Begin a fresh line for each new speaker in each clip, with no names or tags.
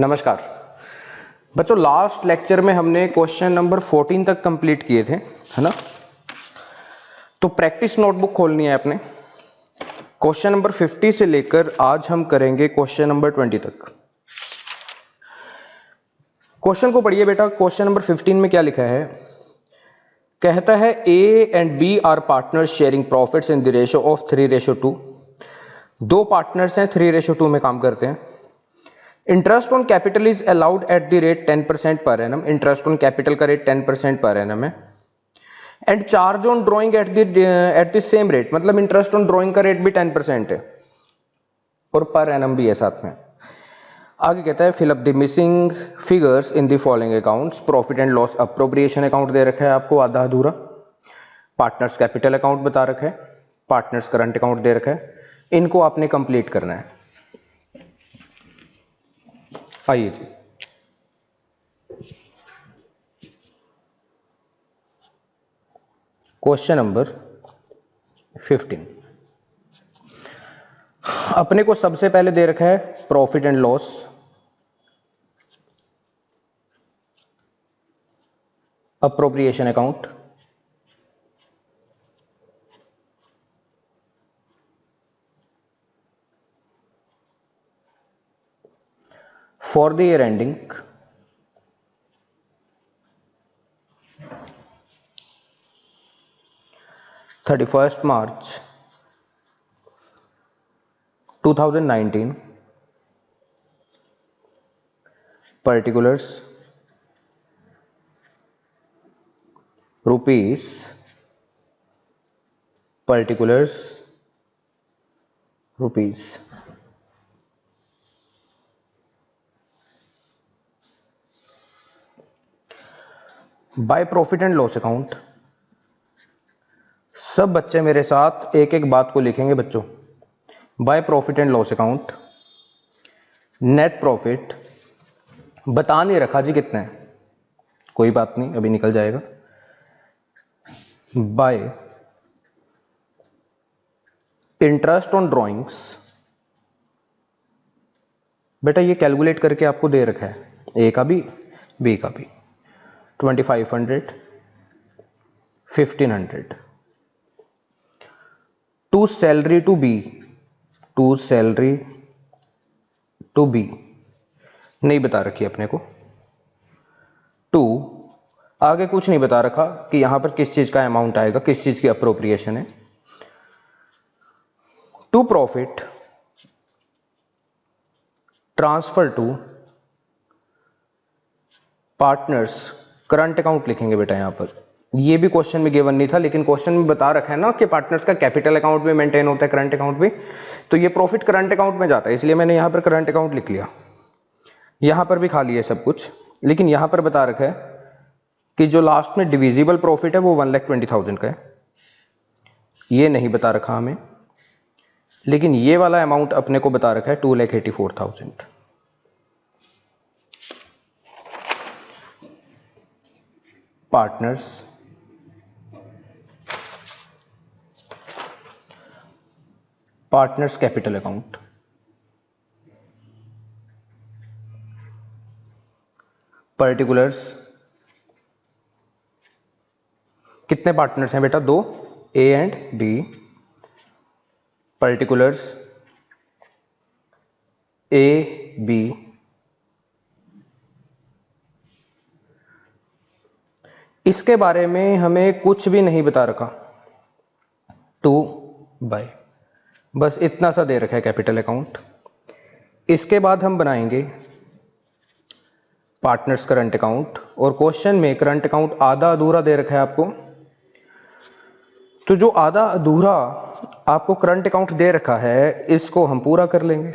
नमस्कार बच्चों, last lecture में हमने क्वेश्चन नंबर 14 तक कंप्लीट किए थे, है ना। तो प्रैक्टिस नोटबुक खोलनी है अपने। क्वेश्चन नंबर 50 से लेकर आज हम करेंगे क्वेश्चन नंबर 20 तक। क्वेश्चन को पढ़िए बेटा। क्वेश्चन नंबर 15 में क्या लिखा है? कहता है A and B are partners sharing profits in the ratio of 3:2। दो पार्टनर्स हैं, 3:2 में काम करते हैं। Interest on capital is allowed at the rate 10% per annum. Interest on capital का रेट 10% पर एनम है। And charge on drawing at the same rate, मतलब interest on drawing का रेट भी 10% है और पर एनम भी है साथ में। आगे कहता है fill up the missing figures in the following accounts. Profit and loss appropriation account दे रखा है आपको आधा अधूरा। पार्टनर्स कैपिटल अकाउंट बता रखा है। पार्टनर्स करंट अकाउंट दे रखा है। इनको आपने कंप्लीट करना है। आइए जी, क्वेश्चन नंबर 15 अपने को सबसे पहले दे रखा है profit and loss, appropriation account, for the year ending 31st March 2019, particulars rupees, particulars rupees। Bye profit and loss account सब बच्चे मेरे साथ एक एक बात को लिखेंगे बच्चों। Bye profit and loss account net profit बता नहीं रखा जी कितना है, कोई बात नहीं, अभी निकल जाएगा। बाय इंटरेस्ट ऑन ड्रॉइंग्स, बेटा ये कैलकुलेट करके आपको दे रखा है, ए का भी बी का भी। 2500, 1500 to salary to B, to salary to B नहीं बता रखी अपने को। टू आगे कुछ नहीं बता रखा कि यहां पर किस चीज का अमाउंट आएगा, किस चीज की अप्रोप्रिएशन है। To profit transfer to partners current account लिखेंगे बेटा यहां पर। ये भी क्वेश्चन में गिवन नहीं था, लेकिन क्वेश्चन में बता रखा है ना कि पार्टनर्स का कैपिटल अकाउंट में मेंटेन होता है, करंट अकाउंट भी, तो ये प्रॉफिट करंट अकाउंट में जाता है, इसलिए मैंने यहां पर करंट अकाउंट लिख लिया। यहां पर भी खाली है सब कुछ, लेकिन यहां पर बता रखा है कि जो लास्ट में डिविजिबल प्रॉफिट है वो 1,20,000 का है। ये नहीं बता रखा हमें, लेकिन ये वाला अमाउंट अपने को बता रखा है 2,84,000। Partners partners capital account, particulars कितने पार्टनर्स हैं बेटा? दो, A and B. Particulars A B. इसके बारे में हमें कुछ भी नहीं बता रखा। टू बाय, बस इतना सा दे रखा है कैपिटल अकाउंट। इसके बाद हम बनाएंगे पार्टनर्स करंट अकाउंट, और क्वेश्चन में करंट अकाउंट आधा अधूरा दे रखा है आपको। तो जो आधा अधूरा आपको करंट अकाउंट दे रखा है इसको हम पूरा कर लेंगे।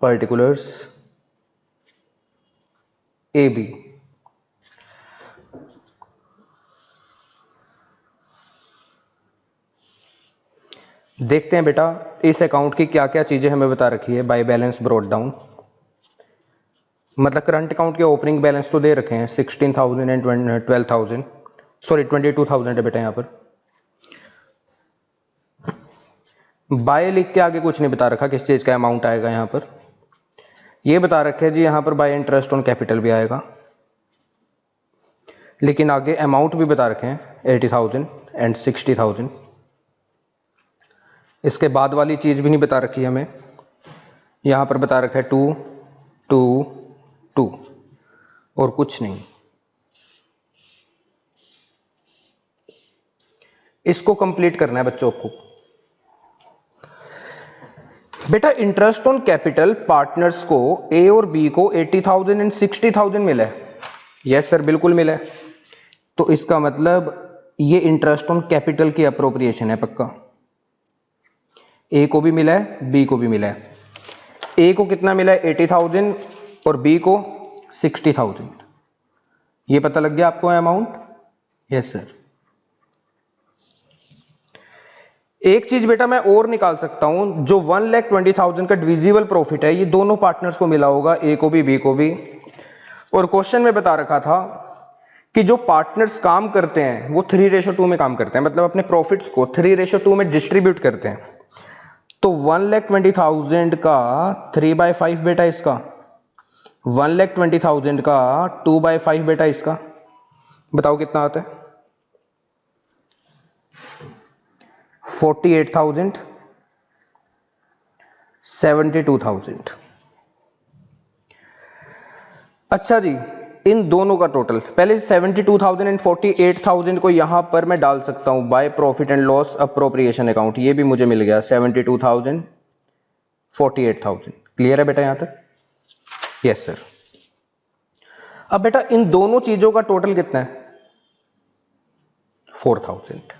Particulars A B. देखते हैं बेटा इस अकाउंट की क्या क्या चीजें हमें बता रखी है। बाय बैलेंस ब्रॉट डाउन, मतलब करंट अकाउंट के ओपनिंग बैलेंस तो दे रखे हैं 16,000 एंड 12,000, सॉरी 22,000 है बेटा यहाँ पर। बाय लिख के आगे कुछ नहीं बता रखा किस चीज का अमाउंट आएगा यहाँ पर। ये बता रखा है जी यहाँ पर बाय इंटरेस्ट ऑन कैपिटल भी आएगा, लेकिन आगे अमाउंट भी बता रखे हैं 80,000 एंड 60,000। इसके बाद वाली चीज़ भी नहीं बता रखी हमें, यहाँ पर बता रखा है 2 2 2 और कुछ नहीं। इसको कंप्लीट करना है बच्चों को। बेटा इंटरेस्ट ऑन कैपिटल पार्टनर्स को ए और बी को 80,000 एंड 60,000 मिला है। यस सर बिल्कुल मिला है। तो इसका मतलब ये इंटरेस्ट ऑन कैपिटल की अप्रोप्रिएशन है पक्का। ए को भी मिला है, बी को भी मिला है। ए को कितना मिला है 80,000 और बी को 60,000। ये पता लग गया आपको अमाउंट? Yes sir. एक चीज बेटा मैं और निकाल सकता हूं, जो 1,20,000 का डिविजिबल प्रॉफिट है ये दोनों पार्टनर्स को मिला होगा, ए को भी बी को भी। और क्वेश्चन में बता रखा था कि जो पार्टनर्स काम करते हैं वो 3:2 में काम करते हैं, मतलब अपने प्रॉफिट्स को 3:2 में डिस्ट्रीब्यूट करते हैं। तो 1,20,000 का 3/5 बेटा इसका, 1,20,000 का 2/5 बेटा इसका। बताओ कितना आता है? 48,000, 72,000। अच्छा जी, इन दोनों का टोटल पहले 72,000 एंड 48,000 को यहां पर मैं डाल सकता हूं bye profit and loss appropriation account. ये भी मुझे मिल गया 72,000, 48,000। क्लियर है बेटा यहां तक? Yes sir. अब बेटा इन दोनों चीजों का टोटल कितना है? 4,000।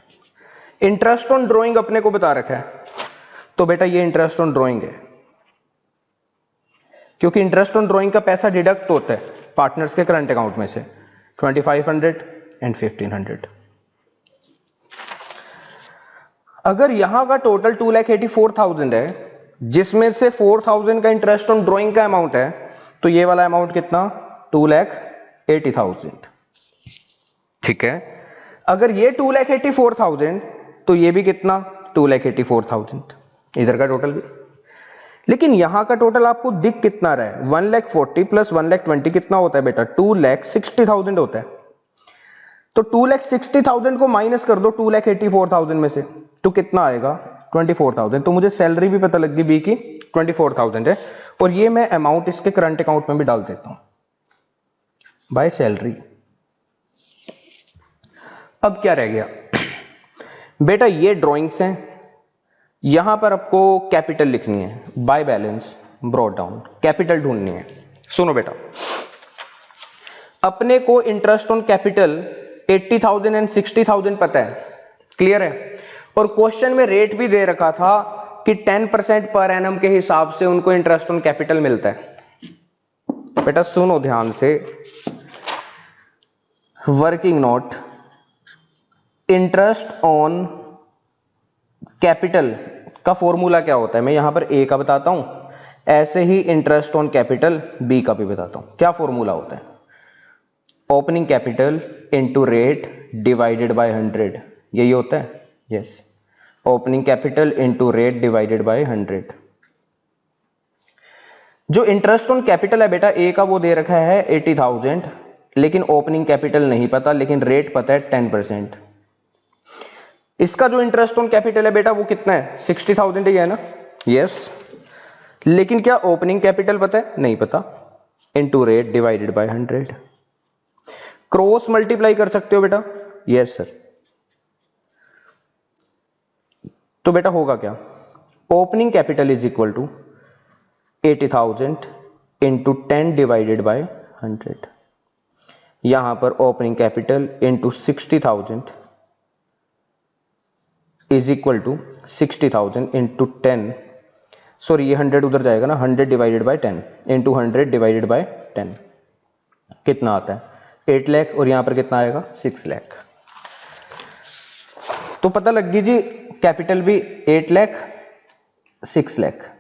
इंटरेस्ट ऑन ड्रॉइंग अपने को बता रखा है, तो बेटा ये इंटरेस्ट ऑन ड्रॉइंग है, क्योंकि इंटरेस्ट ऑन ड्रॉइंग का पैसा डिडक्ट होता है पार्टनर्स के करंट अकाउंट में से 2,500 एंड 1,500। अगर यहां का टोटल 2,84,000 है, जिसमें से 4,000 का इंटरेस्ट ऑन ड्रॉइंग का अमाउंट है, तो ये वाला अमाउंट कितना? 2,80,000। ठीक है। अगर ये 2,84,000 तो ये भी कितना? 2,84,000 इधर का टोटल भी। लेकिन यहां का टोटल आपको दिख कितना रहा है? 1,40,000 प्लस 1,20,000 कितना होता है बेटा? 2,60,000 होता है। तो 2,60,000 को माइनस कर दो 2,84,000 में से, तो कितना आएगा? 24,000। तो मुझे सैलरी भी पता लग गई बी की 24,000 है, और ये मैं अमाउंट इसके करंट अकाउंट में भी डाल देता हूं बाय सैलरी। अब क्या रह गया बेटा? ये ड्रॉइंग्स हैं, यहां पर आपको कैपिटल लिखनी है by balance brought down, capital ढूंढनी है। सुनो बेटा, अपने को इंटरेस्ट ऑन कैपिटल 80,000 एंड 60,000 पता है, क्लियर है। और क्वेश्चन में रेट भी दे रखा था कि 10% पर एनम के हिसाब से उनको इंटरेस्ट ऑन कैपिटल मिलता है। बेटा सुनो ध्यान से, working note, interest on capital का फॉर्मूला क्या होता है? मैं यहां पर ए का बताता हूं, ऐसे ही इंटरेस्ट ऑन कैपिटल बी का भी बताता हूं। क्या फॉर्मूला होता है? Opening capital into rate divided by 100, यही होता है। Yes, opening capital into rate divided by 100। जो इंटरेस्ट ऑन कैपिटल है बेटा ए का, वो दे रखा है 80,000, लेकिन ओपनिंग कैपिटल नहीं पता, लेकिन रेट पता है 10%। इसका जो इंटरेस्ट ऑन कैपिटल है बेटा वो कितना है? 60,000 ही है ना? यस, लेकिन क्या ओपनिंग कैपिटल पता है? नहीं पता। Into rate divided by 100। Cross multiply कर सकते हो बेटा? Yes sir. तो बेटा होगा क्या? Opening capital is equal to 80,000 into 10 divided by 100। यहां पर opening capital into 60,000 is equal to 60,000 into 10, sorry ये 100 उधर जाएगा ना, 100 divided by 10 into 100 divided by 10 कितना आता है? 8 लाख। और यहां पर कितना आएगा? 6 लाख। तो पता लग गई जी, कैपिटल भी 8 लाख, 6 लाख।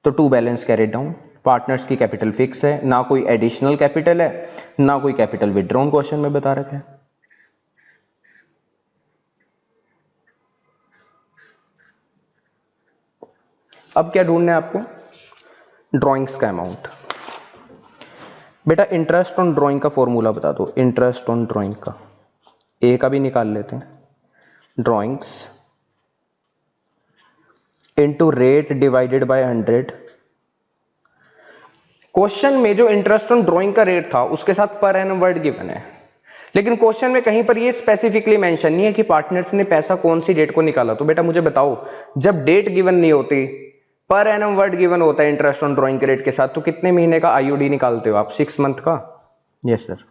तो to balance carried down, partners की कैपिटल फिक्स है, ना कोई एडिशनल कैपिटल है, ना कोई कैपिटल विड्रॉन क्वेश्चन में बता रखा है। अब क्या ढूंढना है आपको? ड्राइंग्स का अमाउंट। बेटा इंटरेस्ट ऑन ड्राइंग का फॉर्मूला बता दो, इंटरेस्ट ऑन ड्राइंग का, ए का भी निकाल लेते हैं, drawings into rate divided by 100। Question में जो इंटरेस्ट ऑन ड्राइंग का रेट था उसके साथ पर एनम वर्ड गिवन है, लेकिन क्वेश्चन में कहीं पर ये स्पेसिफिकली मेंशन नहीं है कि पार्टनर्स ने पैसा कौन सी डेट को निकाला। तो बेटा मुझे बताओ, जब डेट गिवन नहीं होती, पर एनम वर्ड गिवन होता है इंटरेस्ट ऑन ड्राइंग के रेट के साथ, तो कितने महीने का आईयूडी निकालते हो आप? 6 मंथ का। Yes sir.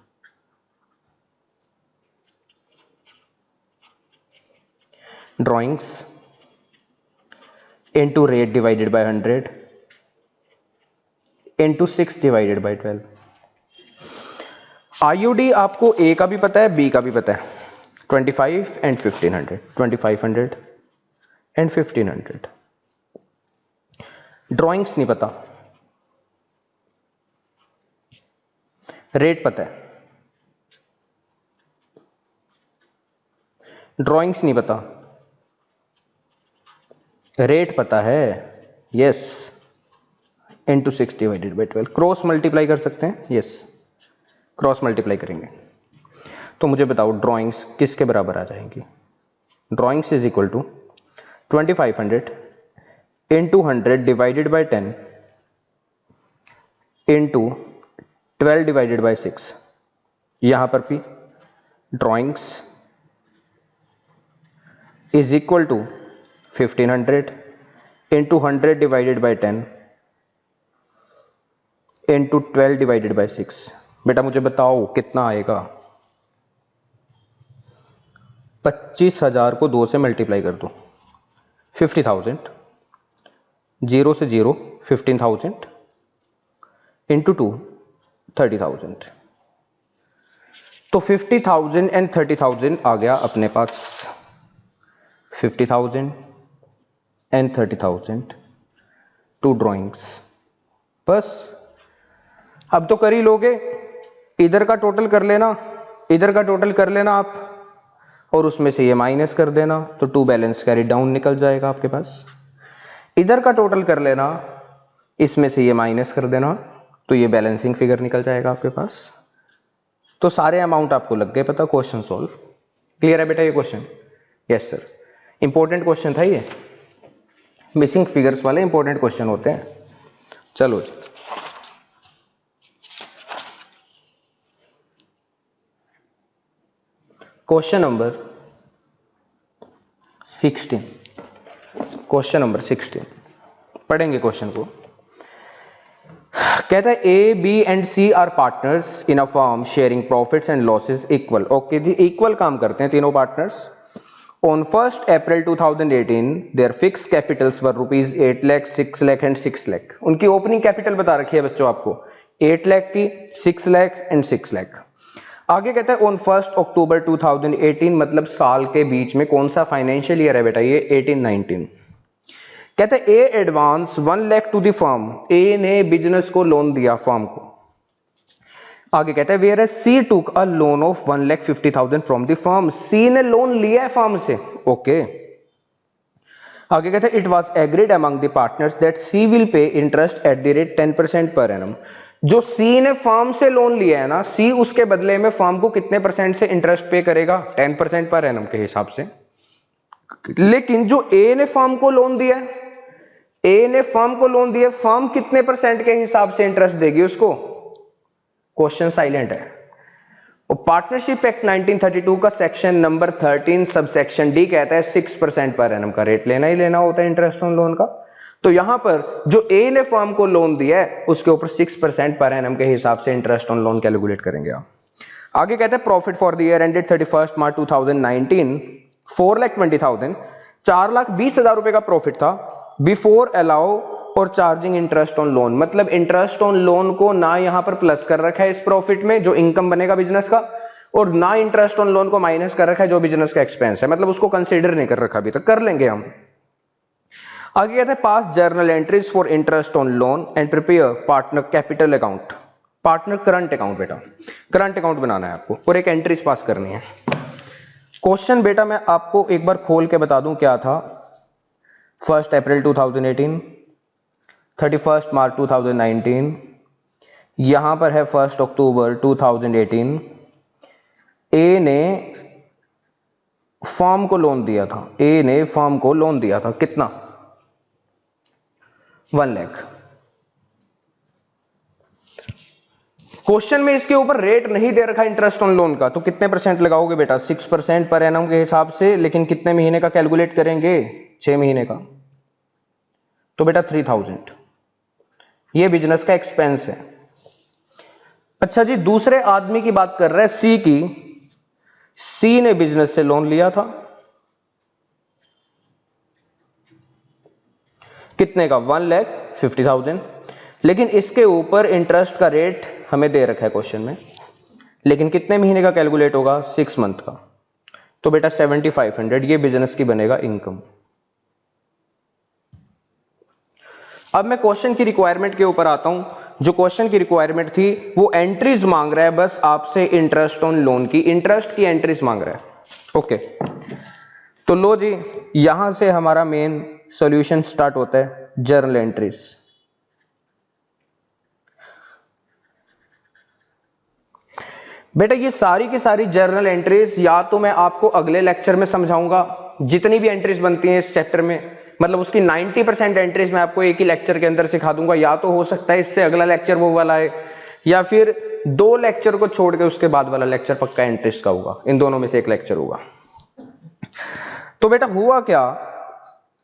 Drawings into rate divided by 100 into 6 divided by 12। IUD आपको ए का भी पता है, बी का भी पता है, 25 एंड 1500, 2500 एंड 1500। ड्राइंग्स नहीं पता, रेट पता है, ड्राइंग्स नहीं पता, रेट पता है, yes, into 6 divided by 12। Cross multiply कर सकते हैं, यस, क्रॉस मल्टीप्लाई करेंगे। तो मुझे बताओ ड्राइंग्स किसके बराबर आ जाएंगी? Drawings is equal to 2500 into 100 divided by 10 into 12 divided by 6। यहां पर भी drawings is equal to 1500 into 100 divided by 10 into 12 divided by 6। बेटा मुझे बताओ कितना आएगा? 25,000 को 2 से मल्टीप्लाई कर दो, 50,000, 0 से 0, 15,000 इंटू 2, 30,000। तो 50,000 एंड 30,000 आ गया अपने पास, 50,000 एंड 30,000 टू ड्राइंग्स। बस अब तो कर ही लोगे, इधर का टोटल कर लेना, इधर का टोटल कर लेना आप, और उसमें से ये माइनस कर देना, तो 2 बैलेंस कैरी डाउन निकल जाएगा आपके पास। इधर का टोटल कर लेना, इसमें से ये माइनस कर देना, तो ये बैलेंसिंग फिगर निकल जाएगा आपके पास। तो सारे अमाउंट आपको लग गए पता, क्वेश्चन सॉल्व। क्लियर है बेटा ये question? Yes sir, important question था ये, मिसिंग फिगर्स वाले इंपॉर्टेंट क्वेश्चन होते हैं। चलो जी, क्वेश्चन नंबर 16, क्वेश्चन नंबर 16 पढ़ेंगे क्वेश्चन को। कहता है A B and C are partners in a firm sharing profits and losses equal. Okay जी, इक्वल काम करते हैं तीनों partners. On 1 April 2018 there fix capitals were rupees 8 lakh, 6 lakh and 6 lakh. उनकी ओपनिंग कैपिटल बता रखी है बच्चों आपको, 8 लाख की, 6 लाख एंड 6 लाख। आगे कहता है ऑन 1 अक्टूबर 2018, मतलब साल के बीच में कौन सा फाइनेंशियल ईयर है बेटा ये? 18-19। कहता है A advance 1 lakh to the firm, A ने बिजनेस को लोन दिया फर्म को। आगे कहता है where C took a loan of 1,50,000 from the firm, C ने लोन लिया है फर्म से। ओके आगे कहता है it was agreed among the partners that C will pay interest at the rate 10% per annum. जो सी ने फर्म से लोन लिया है ना, सी उसके बदले में फर्म को कितने परसेंट से इंटरेस्ट पे करेगा? 10% पर एनम के हिसाब से। लेकिन जो ए ने फर्म को लोन दिया है, ए ने फर्म को लोन दिया, फर्म कितने परसेंट के हिसाब से इंटरेस्ट देगी उसको? क्वेश्चन साइलेंट है। और पार्टनरशिप एक्ट 1932 का section number 13 sub section D कहता है 6% पर एनम का रेट लेना ही लेना होता है इंटरेस्ट ऑन लोन का। तो यहां पर जो ए ने फर्म को लोन दिया है उसके ऊपर 6% पर एनम के हिसाब से इंटरेस्ट ऑन लोन कैलकुलेट करेंगे आप। आगे कहते हैं profit for the year ended 31 March 2019 4,20,000, 4,20,000 रुपए का प्रॉफिट था बिफोर अलाउ और चार्जिंग इंटरेस्ट ऑन लोन। मतलब इंटरेस्ट ऑन लोन को ना यहां पर प्लस कर रखा है इस प्रॉफिट में जो इनकम बनेगा बिजनेस का, और ना इंटरेस्ट ऑन लोन को माइनस कर रखा है जो बिजनेस का एक्सपेंस है, मतलब उसको कंसीडर नहीं कर रखा अभी तक, कर लेंगे हम। आगे कहते हैं पास journal entries for interest on loan and prepare partner capital account, partner current account. बेटा करंट अकाउंट बनाना है आपको और एक एंट्रीज पास करनी है। क्वेश्चन बेटा मैं आपको एक बार खोल के बता दूं क्या था। 1 अप्रैल 2018 31 मार्च 2019, यहाँ पर है 1 अक्टूबर 2018। ए ने फर्म को लोन दिया था, ए ने फर्म को लोन दिया था कितना? 1 लाख। क्वेश्चन में इसके ऊपर रेट नहीं दे रखा इंटरेस्ट ऑन लोन का, तो कितने परसेंट लगाओगे बेटा? 6% पर एनम के हिसाब से, लेकिन कितने महीने का कैलकुलेट करेंगे? 6 महीने का। तो बेटा 3000 ये बिजनेस का एक्सपेंस है। अच्छा जी, दूसरे आदमी की बात कर रहे हैं, सी की। सी ने बिजनेस से लोन लिया था कितने का? 1,50,000। लेकिन इसके ऊपर इंटरेस्ट का रेट हमें दे रखा है क्वेश्चन में, लेकिन कितने महीने का कैलकुलेट होगा? 6 मंथ का। तो बेटा 7500 ये बिजनेस की बनेगा इनकम। अब मैं क्वेश्चन की रिक्वायरमेंट के ऊपर आता हूं। जो क्वेश्चन की रिक्वायरमेंट थी वो एंट्रीज मांग रहा है बस आपसे इंटरेस्ट ऑन लोन की, इंटरेस्ट की एंट्रीज मांग रहा है। ओके, तो लो जी, यहां से हमारा मेन सॉल्यूशन स्टार्ट होता है, जर्नल एंट्रीज। बेटा ये सारी की सारी जर्नल एंट्रीज या तो मैं आपको अगले लेक्चर में समझाऊंगा, जितनी भी एंट्रीज बनती हैं इस चैप्टर में, मतलब उसकी 90% एंट्रीज मैं आपको एक ही लेक्चर के अंदर सिखा दूंगा। या तो हो सकता है इससे अगला लेक्चर वो वाला है, या फिर 2 लेक्चर को छोड़ के उसके बाद वाला लेक्चर पक्का एंट्रीज का होगा, इन दोनों में से एक लेक्चर होगा। तो बेटा हुआ क्या,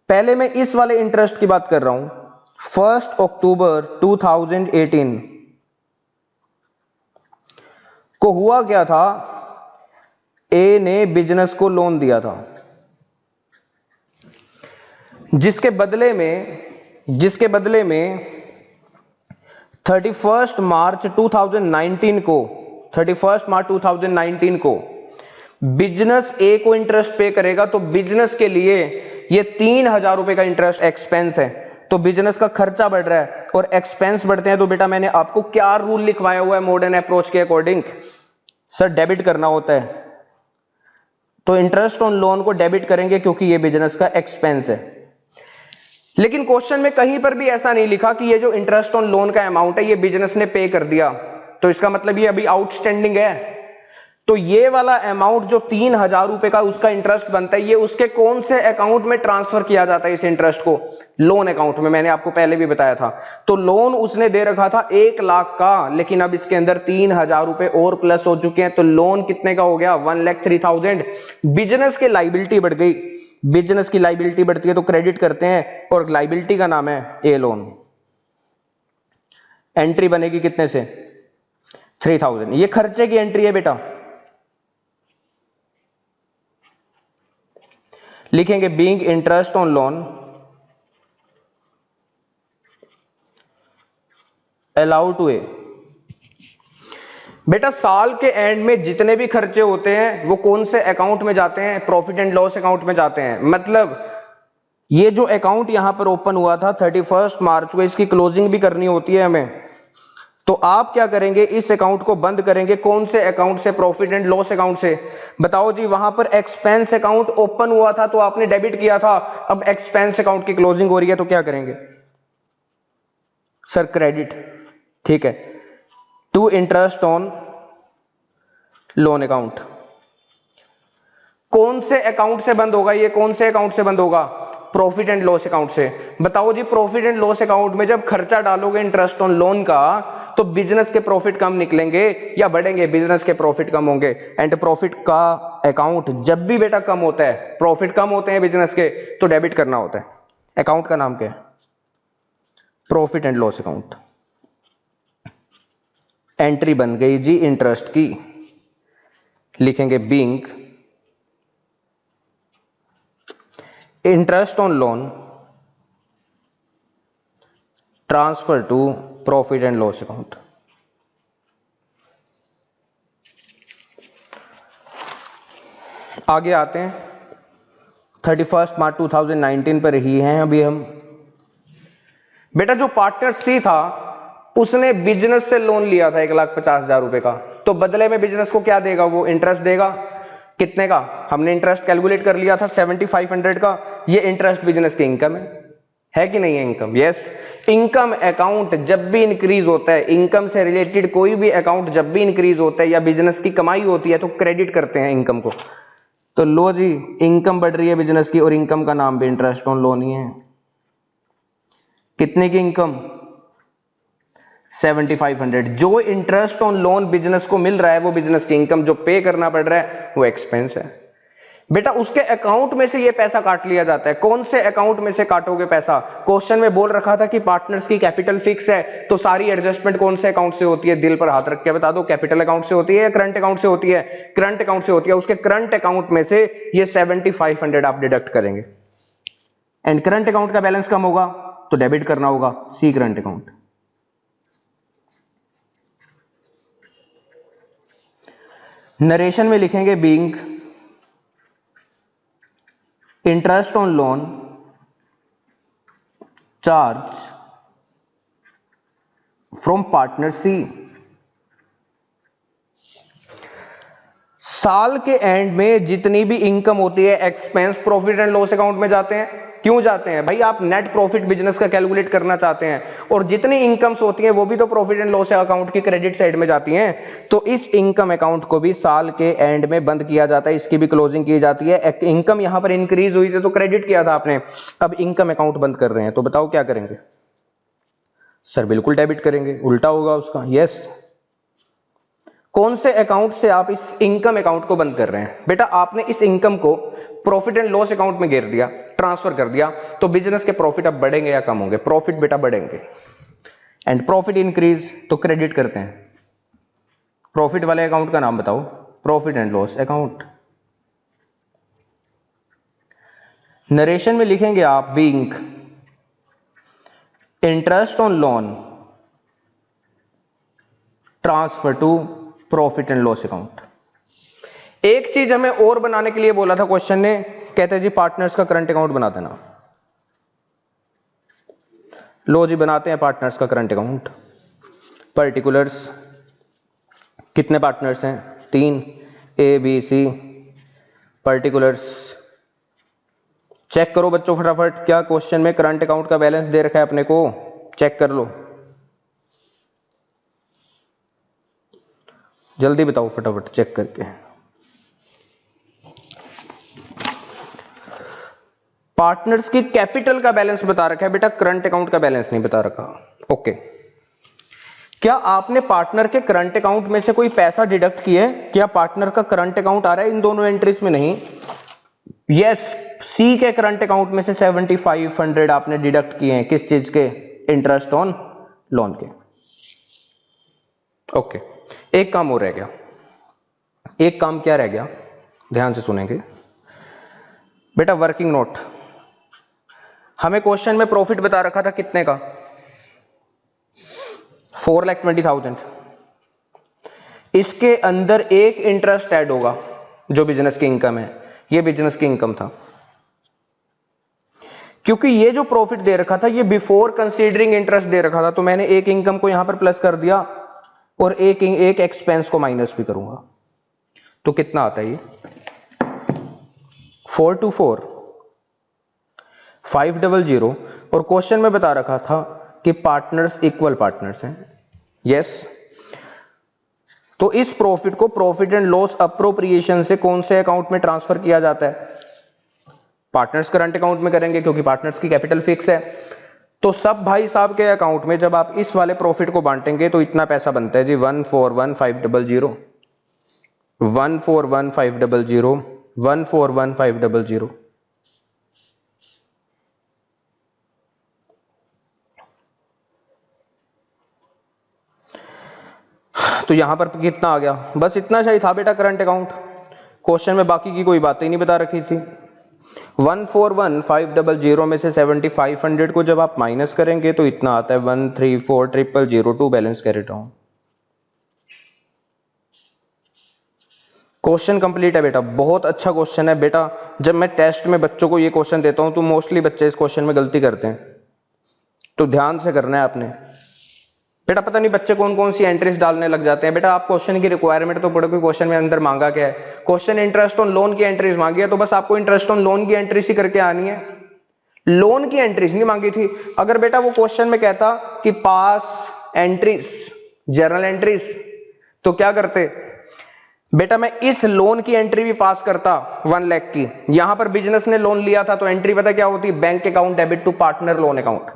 पहले मैं इस वाले इंटरेस्ट की बात कर रहा हूं। 1 अक्टूबर 2018 को हुआ क्या था, ए ने बिजनेस को लोन दिया था, जिसके बदले में 31 मार्च 2019 को बिजनेस ए को इंटरेस्ट पे करेगा। तो बिजनेस के लिए ये 3000 रुपए का इंटरेस्ट एक्सपेंस है, तो बिजनेस का खर्चा बढ़ रहा है और एक्सपेंस बढ़ते हैं। तो बेटा मैंने आपको क्या रूल लिखवाया हुआ है मॉडर्न अप्रोच के अकॉर्डिंग? सर डेबिट करना होता है, तो इंटरेस्ट ऑन लोन को डेबिट करेंगे क्योंकि ये बिजनेस का एक्सपेंस है। लेकिन क्वेश्चन में कहीं पर भी ऐसा नहीं लिखा कि ये जो इंटरेस्ट ऑन लोन का अमाउंट है ये बिजनेस ने पे कर दिया, तो इसका मतलब ये अभी आउटस्टैंडिंग है। तो ये वाला अमाउंट जो 3000 रुपए का उसका इंटरेस्ट बनता है, ये उसके कौन से अकाउंट में ट्रांसफर किया जाता है? इस इंटरेस्ट को लोन अकाउंट में, मैंने आपको पहले भी बताया था। तो लोन उसने दे रखा था 1 लाख का, लेकिन अब इसके अंदर 3000 रुपए और प्लस हो चुके हैं, तो लोन कितने का हो गया? 1,03,000। बिजनेस की लाइबिलिटी बढ़ गई, बिजनेस की लाइबिलिटी बढ़ती है तो क्रेडिट करते हैं, और लाइबिलिटी का नाम है ए लोन। एंट्री बनेगी कितने से? 3000। ये खर्चे की एंट्री है बेटा, लिखेंगे being interest on loan allowed to A. बेटा साल के एंड में जितने भी खर्चे होते हैं वो कौन से अकाउंट में जाते हैं? प्रॉफिट एंड लॉस अकाउंट में जाते हैं। मतलब ये जो अकाउंट यहां पर ओपन हुआ था 31 मार्च को, इसकी क्लोजिंग भी करनी होती है हमें। तो आप क्या करेंगे? इस अकाउंट को बंद करेंगे। कौन से अकाउंट से? प्रॉफिट एंड लॉस अकाउंट से। बताओ जी, वहां पर एक्सपेंस अकाउंट ओपन हुआ था तो आपने डेबिट किया था, अब एक्सपेंस अकाउंट की क्लोजिंग हो रही है तो क्या करेंगे? Sir credit. ठीक है, to interest on loan account. कौन से अकाउंट से बंद होगा ये? कौन से अकाउंट से बंद होगा? प्रॉफिट एंड लॉस अकाउंट से। बताओ जी, प्रॉफिट एंड लॉस अकाउंट में जब खर्चा डालोगे इंटरेस्ट ऑन लोन का, तो बिजनेस के प्रॉफिट कम निकलेंगे या बढ़ेंगे? बिजनेस के प्रॉफिट कम होंगे। एंड प्रॉफिट का अकाउंट जब भी बेटा कम होता है, प्रॉफिट कम होते हैं बिजनेस के, तो डेबिट करना होता है। अकाउंट का नाम क्या है? Profit and loss account. Entry बन गई जी इंटरेस्ट की, लिखेंगे being interest on loan transfer to profit and loss account. आगे आते हैं, 31 मार्च 2019 पर ही हैं अभी हम। बेटा जो पार्टनर सी था उसने बिजनेस से लोन लिया था 1,50,000 रुपए का, तो बदले में बिजनेस को क्या देगा? वो इंटरेस्ट देगा। कितने का? हमने इंटरेस्ट कैलकुलेट कर लिया था 7500 का। ये इंटरेस्ट बिजनेस की इनकम है। है कि नहीं है इनकम? यस, इनकम अकाउंट जब भी इंक्रीज होता है, इनकम से रिलेटेड कोई भी अकाउंट जब भी इंक्रीज होता है या बिजनेस की कमाई होती है तो क्रेडिट करते हैं इनकम को। तो लो जी, इनकम बढ़ रही है बिजनेस की और इनकम का नाम भी इंटरेस्ट ऑन लोन ही है। कितने की इनकम? 7500। जो इंटरेस्ट ऑन लोन बिजनेस को मिल रहा है वो बिजनेस की इनकम, जो पे करना पड़ रहा है वो एक्सपेंस है। बेटा उसके अकाउंट में से ये पैसा काट लिया जाता है। कौन से अकाउंट में से काटोगे पैसा? क्वेश्चन में बोल रखा था कि पार्टनर्स की कैपिटल फिक्स है, तो सारी एडजस्टमेंट कौन से अकाउंट से होती है? दिल पर हाथ रख के बता दो, कैपिटल अकाउंट से होती है या करंट अकाउंट से होती है? करंट अकाउंट से होती है। उसके करंट अकाउंट में से ये 7500 आप डिडक्ट करेंगे एंड करंट अकाउंट का बैलेंस कम होगा तो डेबिट करना होगा, सी करंट अकाउंट। नरेशन में लिखेंगे being interest on loan charge from partner C. साल के एंड में जितनी भी इनकम होती है expense profit and loss account में जाते हैं। क्यों जाते हैं भाई? आप नेट प्रॉफिट बिजनेस का कैलकुलेट करना चाहते हैं और जितनी इनकम्स होती हैं वो भी तो प्रॉफिट एंड लॉस अकाउंट की क्रेडिट साइड में जाती हैं। तो इस इनकम अकाउंट को भी साल के एंड में बंद किया जाता है, इसकी भी क्लोजिंग की जाती है। इनकम यहां पर इंक्रीज हुई थी तो क्रेडिट किया था आपने, अब इनकम अकाउंट बंद कर रहे हैं तो बताओ क्या करेंगे? सर बिल्कुल डेबिट करेंगे, उल्टा होगा उसका। यस, कौन से अकाउंट से आप इस इनकम अकाउंट को बंद कर रहे हैं? बेटा आपने इस इनकम को प्रॉफिट एंड लॉस अकाउंट में गिर दिया, ट्रांसफर कर दिया, तो बिजनेस के प्रॉफिट अब बढ़ेंगे या कम होंगे? प्रॉफिट बेटा बढ़ेंगे एंड प्रॉफिट इंक्रीज तो क्रेडिट करते हैं। प्रॉफिट वाले अकाउंट का नाम बताओ? Profit and loss account. Narration में लिखेंगे आप being interest on loan transfer to profit and loss account. एक चीज हमें और बनाने के लिए बोला था क्वेश्चन ने, कहते हैं जी पार्टनर्स का करंट अकाउंट बना देना। लो जी बनाते हैं पार्टनर्स का करंट अकाउंट। पर्टिकुलर्स, कितने पार्टनर्स हैं? 3, A B C. Particulars check करो बच्चों फटाफट, क्या क्वेश्चन में करंट अकाउंट का बैलेंस दे रखा है अपने को? चेक कर लो, जल्दी बताओ फटाफट चेक करके। पार्टनर्स की कैपिटल का बैलेंस बता रखा है बेटा, करंट अकाउंट का बैलेंस नहीं बता रखा। ओके, क्या आपने पार्टनर के करंट अकाउंट में से कोई पैसा डिडक्ट किया है? क्या पार्टनर का करंट अकाउंट आ रहा है इन दोनों एंट्रीज में? नहीं। यस, सी के करंट अकाउंट में से 7500 आपने डिडक्ट किए हैं। किस चीज के? इंटरेस्ट ऑन लोन के। ओके, एक काम और रह गया। एक काम क्या रह गया? ध्यान से सुनेंगे बेटा। वर्किंग नोट, हमें क्वेश्चन में प्रॉफिट बता रखा था कितने का? 4,20,000। इसके अंदर एक इंटरेस्ट ऐड होगा जो बिजनेस की इनकम है, ये बिजनेस की इनकम था। क्योंकि ये जो प्रॉफिट दे रखा था ये बिफोर कंसीडरिंग इंटरेस्ट दे रखा था, तो मैंने एक इनकम को यहां पर प्लस कर दिया और एक एक्सपेंस को माइनस भी करूंगा। तो कितना आता है ये? 424 500। और क्वेश्चन में बता रखा था कि पार्टनर्स इक्वल पार्टनर्स हैं। यस, तो इस प्रॉफिट को प्रॉफिट एंड लॉस अप्रोप्रिएशन से कौन से अकाउंट में ट्रांसफर किया जाता है? पार्टनर्स करंट अकाउंट में करेंगे क्योंकि पार्टनर्स की कैपिटल फिक्स है। तो सब भाई साहब के अकाउंट में जब आप इस वाले प्रॉफिट को बांटेंगे तो इतना पैसा बनता है जी 141,500 141,500 141,500। तो यहां पर कितना आ गया? बस इतना चाहिए था बेटा करंट अकाउंट। क्वेश्चन में बाकी की कोई बातें नहीं बता रखी थी। 141,500 में से 7500 को जब आप माइनस करेंगे तो इतना आता है 134,002 balance carry down. Question complete है बेटा, बहुत अच्छा क्वेश्चन है बेटा। जब मैं टेस्ट में बच्चों को ये क्वेश्चन देता हूं तो मोस्टली बच्चे इस क्वेश्चन में गलती करते हैं, तो ध्यान से करना है आपने बेटा। पता नहीं बच्चे कौन कौन सी एंट्रीज डालने लग जाते हैं बेटा। आप क्वेश्चन की रिक्वायरमेंट तो पढ़ो कि क्वेश्चन में अंदर मांगा क्या है। क्वेश्चन इंटरेस्ट ऑन लोन की एंट्रीज मांगी है तो बस आपको इंटरेस्ट ऑन लोन की एंट्रीज ही करके आनी है। लोन की एंट्रीज नहीं मांगी थी। अगर बेटा वो क्वेश्चन में कहता कि पास एंट्रीज, जर्नल एंट्रीज, तो क्या करते बेटा, मैं इस लोन की एंट्री भी पास करता 1 लाख की। यहां पर बिजनेस ने लोन लिया था तो एंट्री पता क्या होती, bank account debit to partner loan account.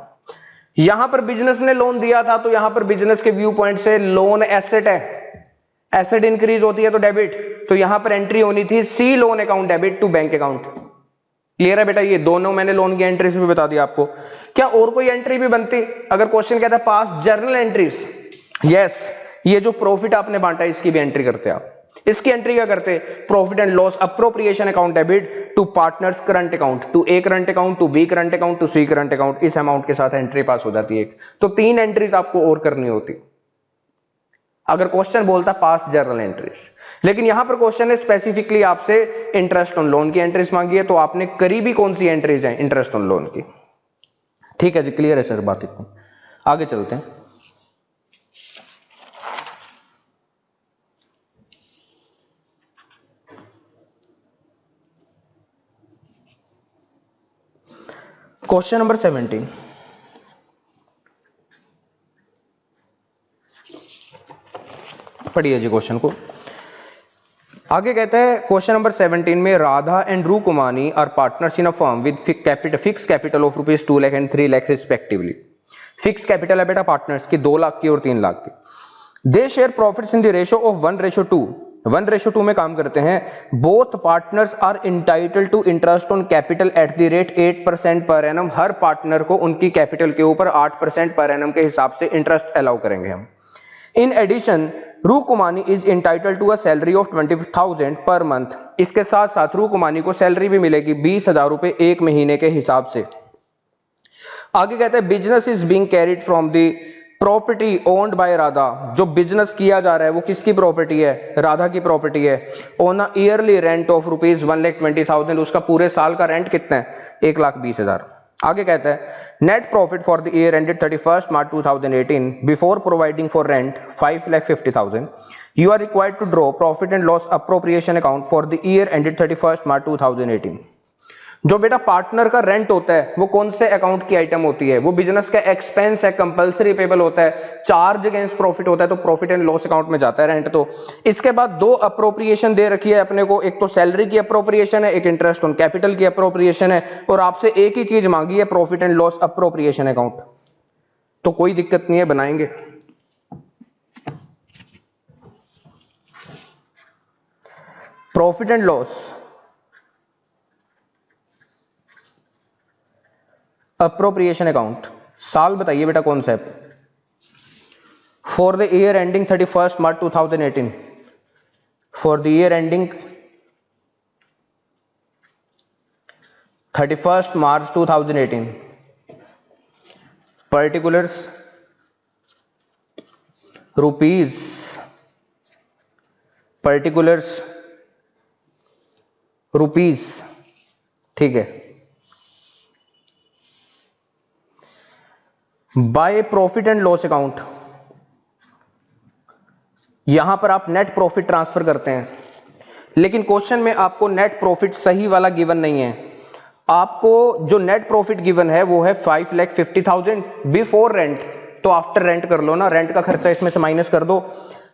यहां पर बिजनेस ने लोन दिया था तो यहां पर बिजनेस के व्यू पॉइंट से लोन एसेट है, एसेट इंक्रीज होती है तो डेबिट, तो यहां पर एंट्री होनी थी C loan account debit to bank account. Clear है बेटा, ये दोनों मैंने लोन की एंट्रीज भी बता दिया आपको। क्या और कोई एंट्री भी बनती अगर क्वेश्चन कहता है पास जर्नल एंट्रीज? यस, ये जो प्रॉफिट आपने बांटा इसकी भी एंट्री करते आप। इसकी एंट्री क्या करते, profit and loss appropriation account debit to partners current account, to A current account, to B current account, to C current account. इस अमाउंट के साथ एंट्री पास हो जाती है एक। तो 3 एंट्रीज आपको और करनी होती अगर क्वेश्चन बोलता पास जर्नल एंट्रीज। लेकिन यहां पर क्वेश्चन ने स्पेसिफिकली आपसे इंटरेस्ट ऑन लोन की एंट्रीज मांगी है, तो आपने करी भी कौन सी एंट्रीज है, इंटरेस्ट ऑन लोन की। ठीक है जी, क्लियर है सर बात इतनी। आगे चलते हैं। क्वेश्चन नंबर 17, पढ़िए जी क्वेश्चन को। आगे कहता है क्वेश्चन नंबर 17 में, Radha and Rukmani are partners in a firm with fix capital of ₹2 lakh and 3 lakh respectively. Fix capital है बेटा पार्टनर्स की 2 लाख की और 3 लाख की। They share profits in the ratio of 1:2। 1:2 में काम करते हैं। Both partners are entitled to interest on capital at the rate 8% per annum. Her partner को उनकी कैपिटल के ऊपर 8% पर एनम के हिसाब से इंटरेस्ट अलाउ करेंगे हम। In addition Rukmani is entitled to a salary of 20,000 per month. इसके साथ साथ रू कुमानी को सैलरी भी मिलेगी 20,000 रुपए एक महीने के हिसाब से। आगे कहते हैं business is being carried from the property owned by Radha. जो बिजनेस किया जा रहा है वो किसकी प्रॉपर्टी है, राधा की प्रॉपर्टी है। On a yearly rent of ₹1,20,000। उसका पूरे साल का रेंट कितना है, 1,20,000। आगे कहता है net profit for the year ended 31 March 2018 before providing for rent 5,50,000। You are required to draw profit and loss appropriation account for the year ended 31 March 2018। जो बेटा पार्टनर का रेंट होता है वो कौन से अकाउंट की आइटम होती है, वो बिजनेस का एक्सपेंस है, कंपलसरी पेबल होता है, चार्ज अगेंस्ट प्रॉफिट होता है, तो प्रॉफिट एंड लॉस अकाउंट में जाता है रेंट। तो इसके बाद 2 अप्रोप्रिएशन दे रखी है अपने को, एक तो सैलरी की अप्रोप्रिएशन है, एक इंटरेस्ट ऑन कैपिटल की अप्रोप्रिएशन है, और आपसे एक ही चीज मांगी है, profit and loss appropriation account. तो कोई दिक्कत नहीं है, बनाएंगे। Profit and loss appropriation account, साल बताइए बेटा कौन सा है। For the year ending 31 March 2018, for the year ending 31 March 2018, particulars rupees, particulars rupees. ठीक है, bye profit and loss account, यहां पर आप नेट प्रॉफिट ट्रांसफर करते हैं, लेकिन क्वेश्चन में आपको नेट प्रॉफिट सही वाला गिवन नहीं है। आपको जो नेट प्रॉफिट गिवन है वो है 5,50,000 बिफोर रेंट। तो आफ्टर रेंट कर लो ना, रेंट का खर्चा इसमें से माइनस कर दो।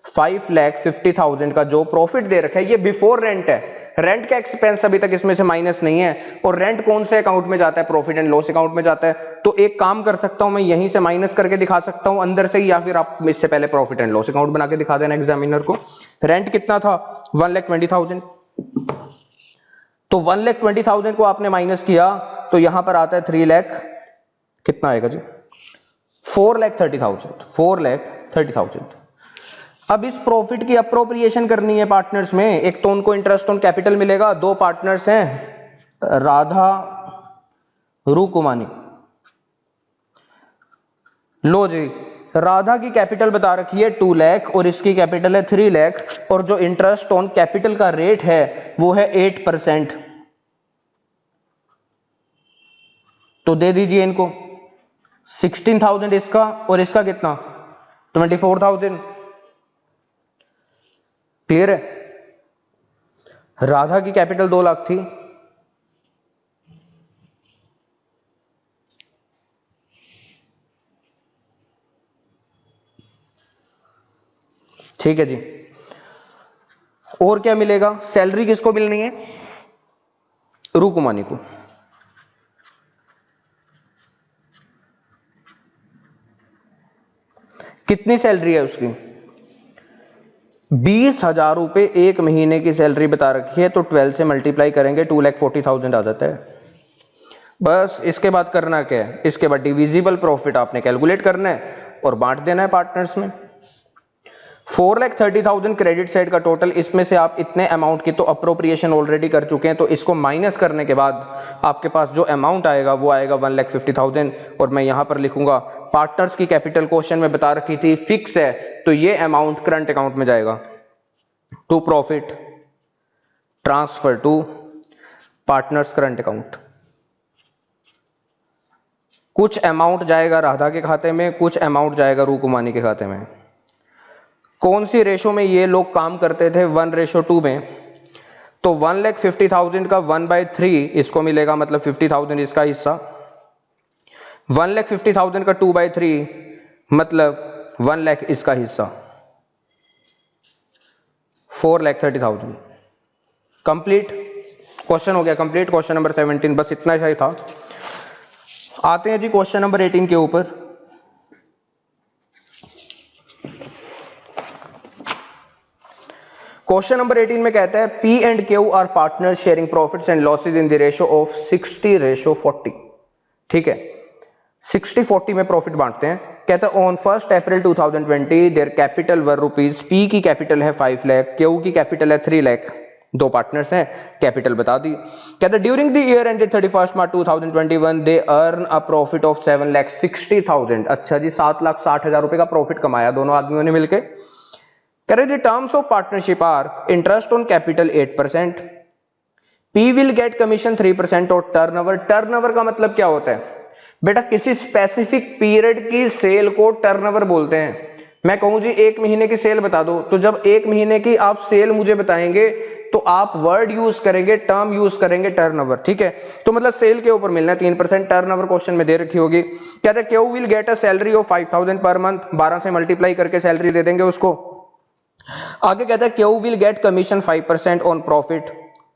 5,50,000 का जो प्रॉफिट दे रखा है ये बिफोर रेंट है, रेंट का एक्सपेंस अभी तक इसमें से माइनस नहीं है। और रेंट कौन से अकाउंट में जाता है, प्रॉफिट एंड लॉस अकाउंट में जाता है। तो एक काम कर सकता हूं मैं, यहीं से माइनस करके दिखा सकता हूं अंदर से, या फिर आप इससे पहले प्रॉफिट एंड लॉस अकाउंट बना के दिखा देना एग्जामिनर को। रेंट कितना था, 1,20,000। तो 1,20,000 को आपने माइनस किया तो यहां पर आता है 3 लाख, कितना आएगा जी, 4,30,000, 4,30,000। अब इस प्रॉफिट की अप्रोप्रिएशन करनी है पार्टनर्स में। एक तो उनको इंटरेस्ट ऑन कैपिटल मिलेगा, 2 पार्टनर्स हैं राधा रू कुमानी। लो जी, राधा की कैपिटल बता रखी है 2 लाख और इसकी कैपिटल है 3 लाख, और जो इंटरेस्ट ऑन कैपिटल का रेट है वो है 8%। तो दे दीजिए इनको 16,000 इसका, और इसका कितना 24,000। क्लियर है, राधा की कैपिटल 2 लाख थी, ठीक है जी। और क्या मिलेगा, सैलरी किसको मिलनी है, रूकुमानी को। कितनी सैलरी है उसकी, 20,000 रुपये एक महीने की सैलरी बता रखी है, तो 12 से मल्टीप्लाई करेंगे 2,40,000 आ जाता है। बस इसके बाद करना क्या है, इसके बाद डिविजिबल प्रॉफिट आपने कैलकुलेट करना है और बांट देना है पार्टनर्स में। 4,30,000 क्रेडिट साइड का टोटल, इसमें से आप इतने अमाउंट की तो अप्रोप्रिएशन ऑलरेडी कर चुके हैं, तो इसको माइनस करने के बाद आपके पास जो अमाउंट आएगा वो आएगा 1,50,000। और मैं यहां पर लिखूंगा पार्टनर्स की कैपिटल क्वेश्चन में बता रखी थी फिक्स है, तो ये अमाउंट करंट अकाउंट में जाएगा, to profit transfer to partners current account. कुछ अमाउंट जाएगा राधा के खाते में, कुछ अमाउंट जाएगा रूकुमानी के खाते में। कौन सी रेशो में ये लोग काम करते थे, 1:2 में, तो 1,50,000 का 1/3 इसको मिलेगा, मतलब 50,000 इसका हिस्सा। 1,50,000 का 2/3 मतलब 1 लाख इसका हिस्सा, 4,30,000। कंप्लीट क्वेश्चन हो गया, कंप्लीट क्वेश्चन नंबर 17, बस इतना ही था। आते हैं जी क्वेश्चन नंबर 18 के ऊपर। क्वेश्चन नंबर 18 में कहता है P and Q R partners sharing profits and losses in the ratio of 60:40। ठीक है, 60:40 में प्रॉफिट बांटते हैं। कहता है on 1 April 2020 their capital were rupees, P की कैपिटल है 5 लाख, क्यू की कैपिटल है 3 लाख। दो पार्टनर्स हैं, कैपिटल बता दी। कहता है during the year ended 31 March 2021 they earn a profit of 7,60,000। अच्छा जी, 7,60,000 रुपए का प्रॉफिट कमाया दोनों आदमियों ने मिलकर। कह रहे terms of partnership are interest on capital 8%, P will get commission 3% और टर्नओवर। टर्नओवर का मतलब क्या होता है बेटा, किसी स्पेसिफिक पीरियड की सेल को टर्नओवर बोलते हैं। मैं कहूं जी 1 महीने की सेल बता दो, तो जब 1 महीने की आप सेल मुझे बताएंगे तो आप वर्ड यूज करेंगे, टर्म यूज करेंगे टर्नओवर। ठीक है, तो मतलब सेल के ऊपर मिलना है 3%, टर्नओवर क्वेश्चन में दे रखी होगी। कहते हैं Q will get a salary of 5,000 per month, 12 से मल्टीप्लाई करके सैलरी दे देंगे उसको। आगे कहता है Q will get commission 5% on profit,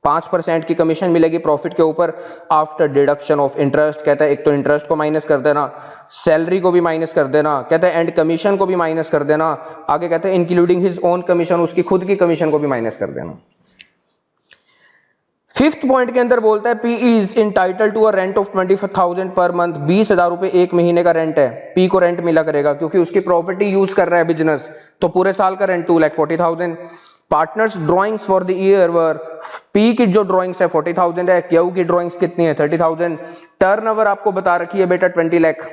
5% की कमीशन मिलेगी प्रॉफिट के ऊपर आफ्टर डिडक्शन ऑफ इंटरेस्ट। कहता है एक तो इंटरेस्ट को माइनस कर देना, सैलरी को भी माइनस कर देना, कहता है एंड कमीशन को भी माइनस कर देना। आगे कहते हैं इंक्लूडिंग हिज ओन कमीशन, उसकी खुद की कमीशन को भी माइनस कर देना। 5th पॉइंट के अंदर बोलता है P is entitled to a rent of 25,000 per month, 20,000 रुपए एक महीने का रेंट है, पी को रेंट मिला करेगा क्योंकि उसकी प्रॉपर्टी यूज कर रहा है बिजनेस, तो पूरे साल का rent 2,40,000। Partners drawings for the year were, P की जो ड्राइंग्स है 40,000 है, क्यू की ड्राइंग्स कितनी है 30,000। टर्नओवर आपको बता रखी है बेटा 20 lakh.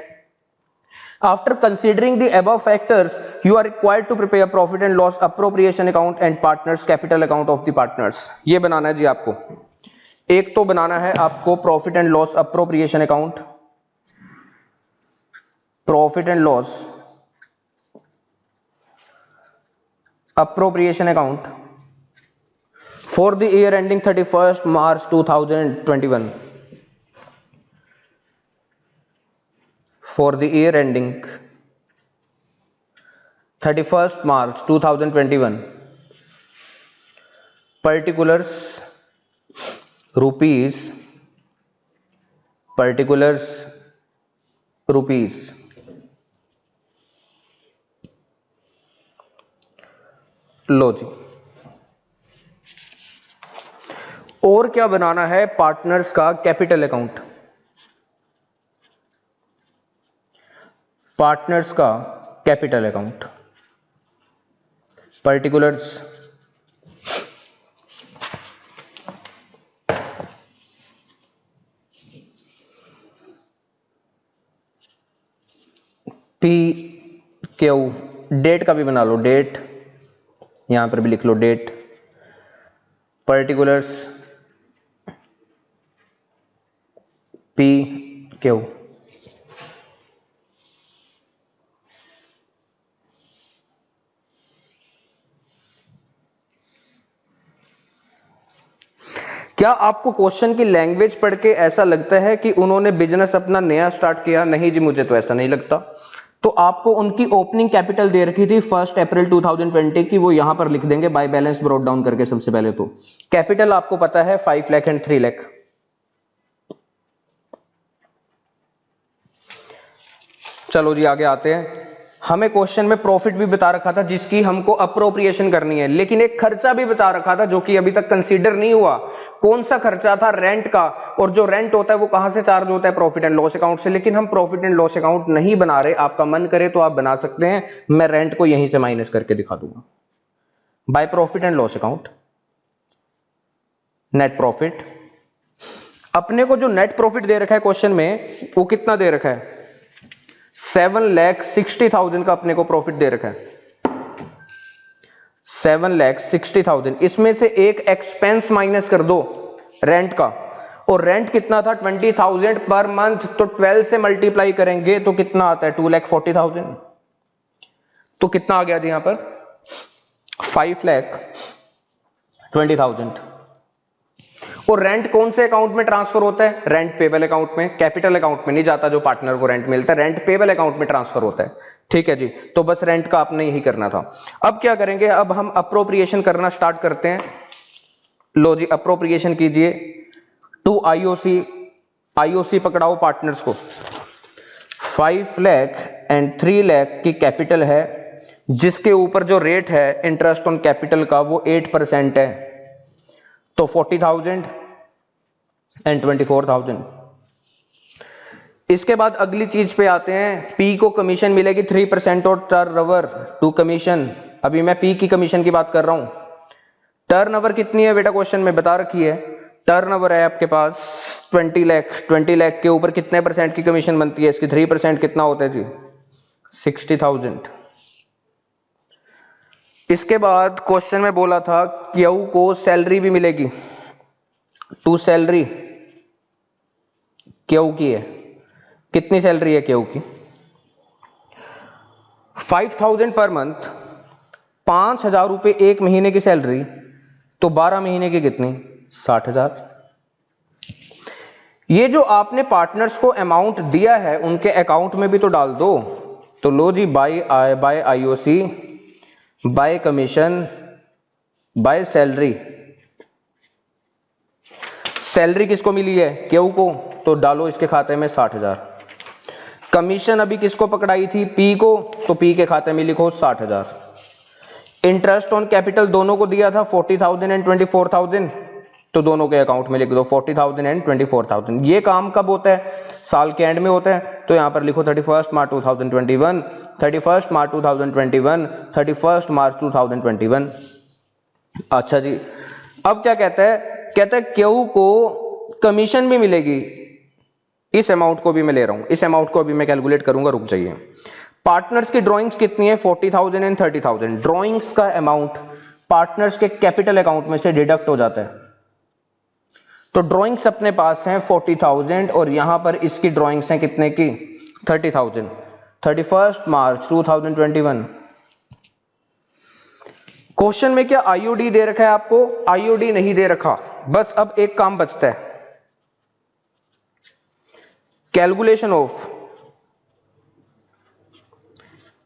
After considering the above factors, you are required to prepare profit and loss appropriation account and partners capital account of the partners। ये बनाना है जी आपको। एक तो बनाना है आपको profit and loss appropriation account, profit and loss appropriation account for the year ending 31 March 2021, for the year ending 31 March 2021, particulars rupees, particulars rupees। लो जी, और क्या बनाना है, पार्टनर्स का कैपिटल अकाउंट, पार्टनर्स का capital account, particulars P Q, date का भी बना लो, डेट यहां पर भी लिख लो डेट, पर्टिकुलर्स पी क्यू। क्या आपको क्वेश्चन की लैंग्वेज पढ़ के ऐसा लगता है कि उन्होंने बिजनेस अपना नया स्टार्ट किया? नहीं जी, मुझे तो ऐसा नहीं लगता। तो आपको उनकी ओपनिंग कैपिटल दे रखी थी 1 अप्रैल 2020 की, वो यहां पर लिख देंगे बाय बैलेंस ब्रॉट डाउन करके। सबसे पहले तो कैपिटल आपको पता है 5 लाख एंड 3 लाख। चलो जी आगे आते हैं। हमें क्वेश्चन में प्रॉफिट भी बता रखा था जिसकी हमको अप्रोप्रिएशन करनी है, लेकिन एक खर्चा भी बता रखा था जो कि अभी तक कंसीडर नहीं हुआ। कौन सा खर्चा था? रेंट का। और जो रेंट होता है वो कहां से चार्ज होता है? प्रॉफिट एंड लॉस अकाउंट से। लेकिन हम प्रॉफिट एंड लॉस अकाउंट नहीं बना रहे, आपका मन करे तो आप बना सकते हैं, मैं रेंट को यहीं से माइनस करके दिखा दूंगा। Bye profit and loss account net profit. अपने को जो नेट प्रॉफिट दे रखा है क्वेश्चन में वो कितना दे रखा है? 7,60,000 का अपने को प्रॉफिट दे रखा है। 7,60,000। इसमें से एक एक्सपेंस माइनस कर दो रेंट का, और रेंट कितना था? 20,000 पर मंथ। तो 12 से मल्टीप्लाई करेंगे तो कितना आता है? 2,40,000। तो कितना आ गया था यहां पर? 5,20,000। और रेंट कौन से अकाउंट में ट्रांसफर होता है? रेंट पेबल अकाउंट में, कैपिटल अकाउंट में नहीं जाता जो पार्टनर को रेंट मिलता है, रेंट पेबल अकाउंट में ट्रांसफर होता है। ठीक है जी, तो बस रेंट का आपने यही करना था। अब क्या करेंगे? अब हम अप्रोप्रिएशन करना स्टार्ट करते हैं। लो जी अप्रोप्रिएशन कीजिए टू आईओसी। आईओसी पकड़ाओ पार्टनर्स को। 5 लाख एंड 3 लाख की कैपिटल है, जिसके ऊपर जो रेट है इंटरेस्ट ऑन कैपिटल का वो 8% है। तो 40,000 एंड 24,000। इसके बाद अगली चीज पे आते हैं। पी को कमीशन मिलेगी 3% और टर्नओवर टू कमीशन। अभी मैं पी की कमीशन की बात कर रहा हूं। टर्नओवर कितनी है बेटा? क्वेश्चन में बता रखी है। टर्नओवर है आपके पास 20 लाख। 20 लाख के ऊपर कितने परसेंट की कमीशन बनती है? इसकी 3% कितना होता है जी? 60,000। इसके बाद क्वेश्चन में बोला था क्यू को सैलरी भी मिलेगी। टू सैलरी क्यू की है। कितनी सैलरी है क्यू की? 5,000 पर मंथ। 5,000 रुपए एक महीने की सैलरी, तो 12 महीने की कितनी? 60,000। ये जो आपने पार्टनर्स को अमाउंट दिया है उनके अकाउंट में भी तो डाल दो। तो लो जी by IOC, by commission, by salary. Salary किसको मिली है? क्यू को। तो डालो इसके खाते में 60,000। कमीशन अभी किसको पकड़ाई थी? पी को। तो पी के खाते में लिखो 60,000। इंटरेस्ट ऑन कैपिटल दोनों को दिया था 40,000 एंड 24,000, तो दोनों के अकाउंट में लिख दो 40,000 एंड 24,000। ये काम कब होता है? साल के एंड में होता है। तो यहां पर लिखो 31 मार्च 2021, 31 मार्च 2021, 31 मार्च 2021। अच्छा जी, अब क्या कहता है? कहता है क्यू को कमीशन भी मिलेगी। इस अमाउंट को भी मैं ले रहा हूं, इस अमाउंट को अभी मैं कैलकुलेट करूंगा, रुक जाइए। पार्टनर्स की ड्राइंग्स कितनी है? 40,000 एंड 30,000। ड्राइंग्स का अमाउंट पार्टनर्स के कैपिटल अकाउंट में से डिडक्ट हो जाता है। तो ड्राइंग्स अपने पास हैं 40,000 और यहां पर इसकी ड्राइंग्स हैं कितने की? 30,000। 31 मार्च 2021। क्वेश्चन में क्या आईओडी दे रखा है आपको? आईओडी नहीं दे रखा। बस अब एक काम बचता है, कैलकुलेशन ऑफ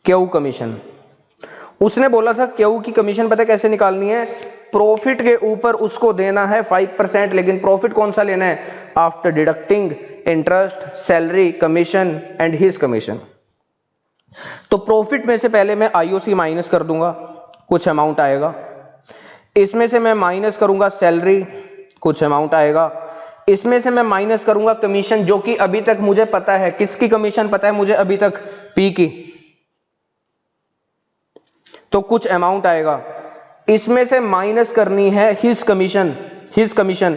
क्यू कमीशन। उसने बोला था क्यू की कमीशन पता कैसे निकालनी है? प्रॉफिट के ऊपर उसको देना है 5%, लेकिन प्रॉफिट कौन सा लेना है? After deducting interest, salary, commission and his commission. तो प्रॉफिट में से पहले मैं आईओसी माइनस कर दूंगा, कुछ अमाउंट आएगा। इसमें से मैं माइनस करूंगा सैलरी, कुछ अमाउंट आएगा। इसमें से मैं माइनस करूंगा कमीशन, जो कि अभी तक मुझे पता है। किसकी कमीशन पता है मुझे अभी तक? पी की। तो कुछ अमाउंट आएगा। इसमें से माइनस करनी है his commission. His commission,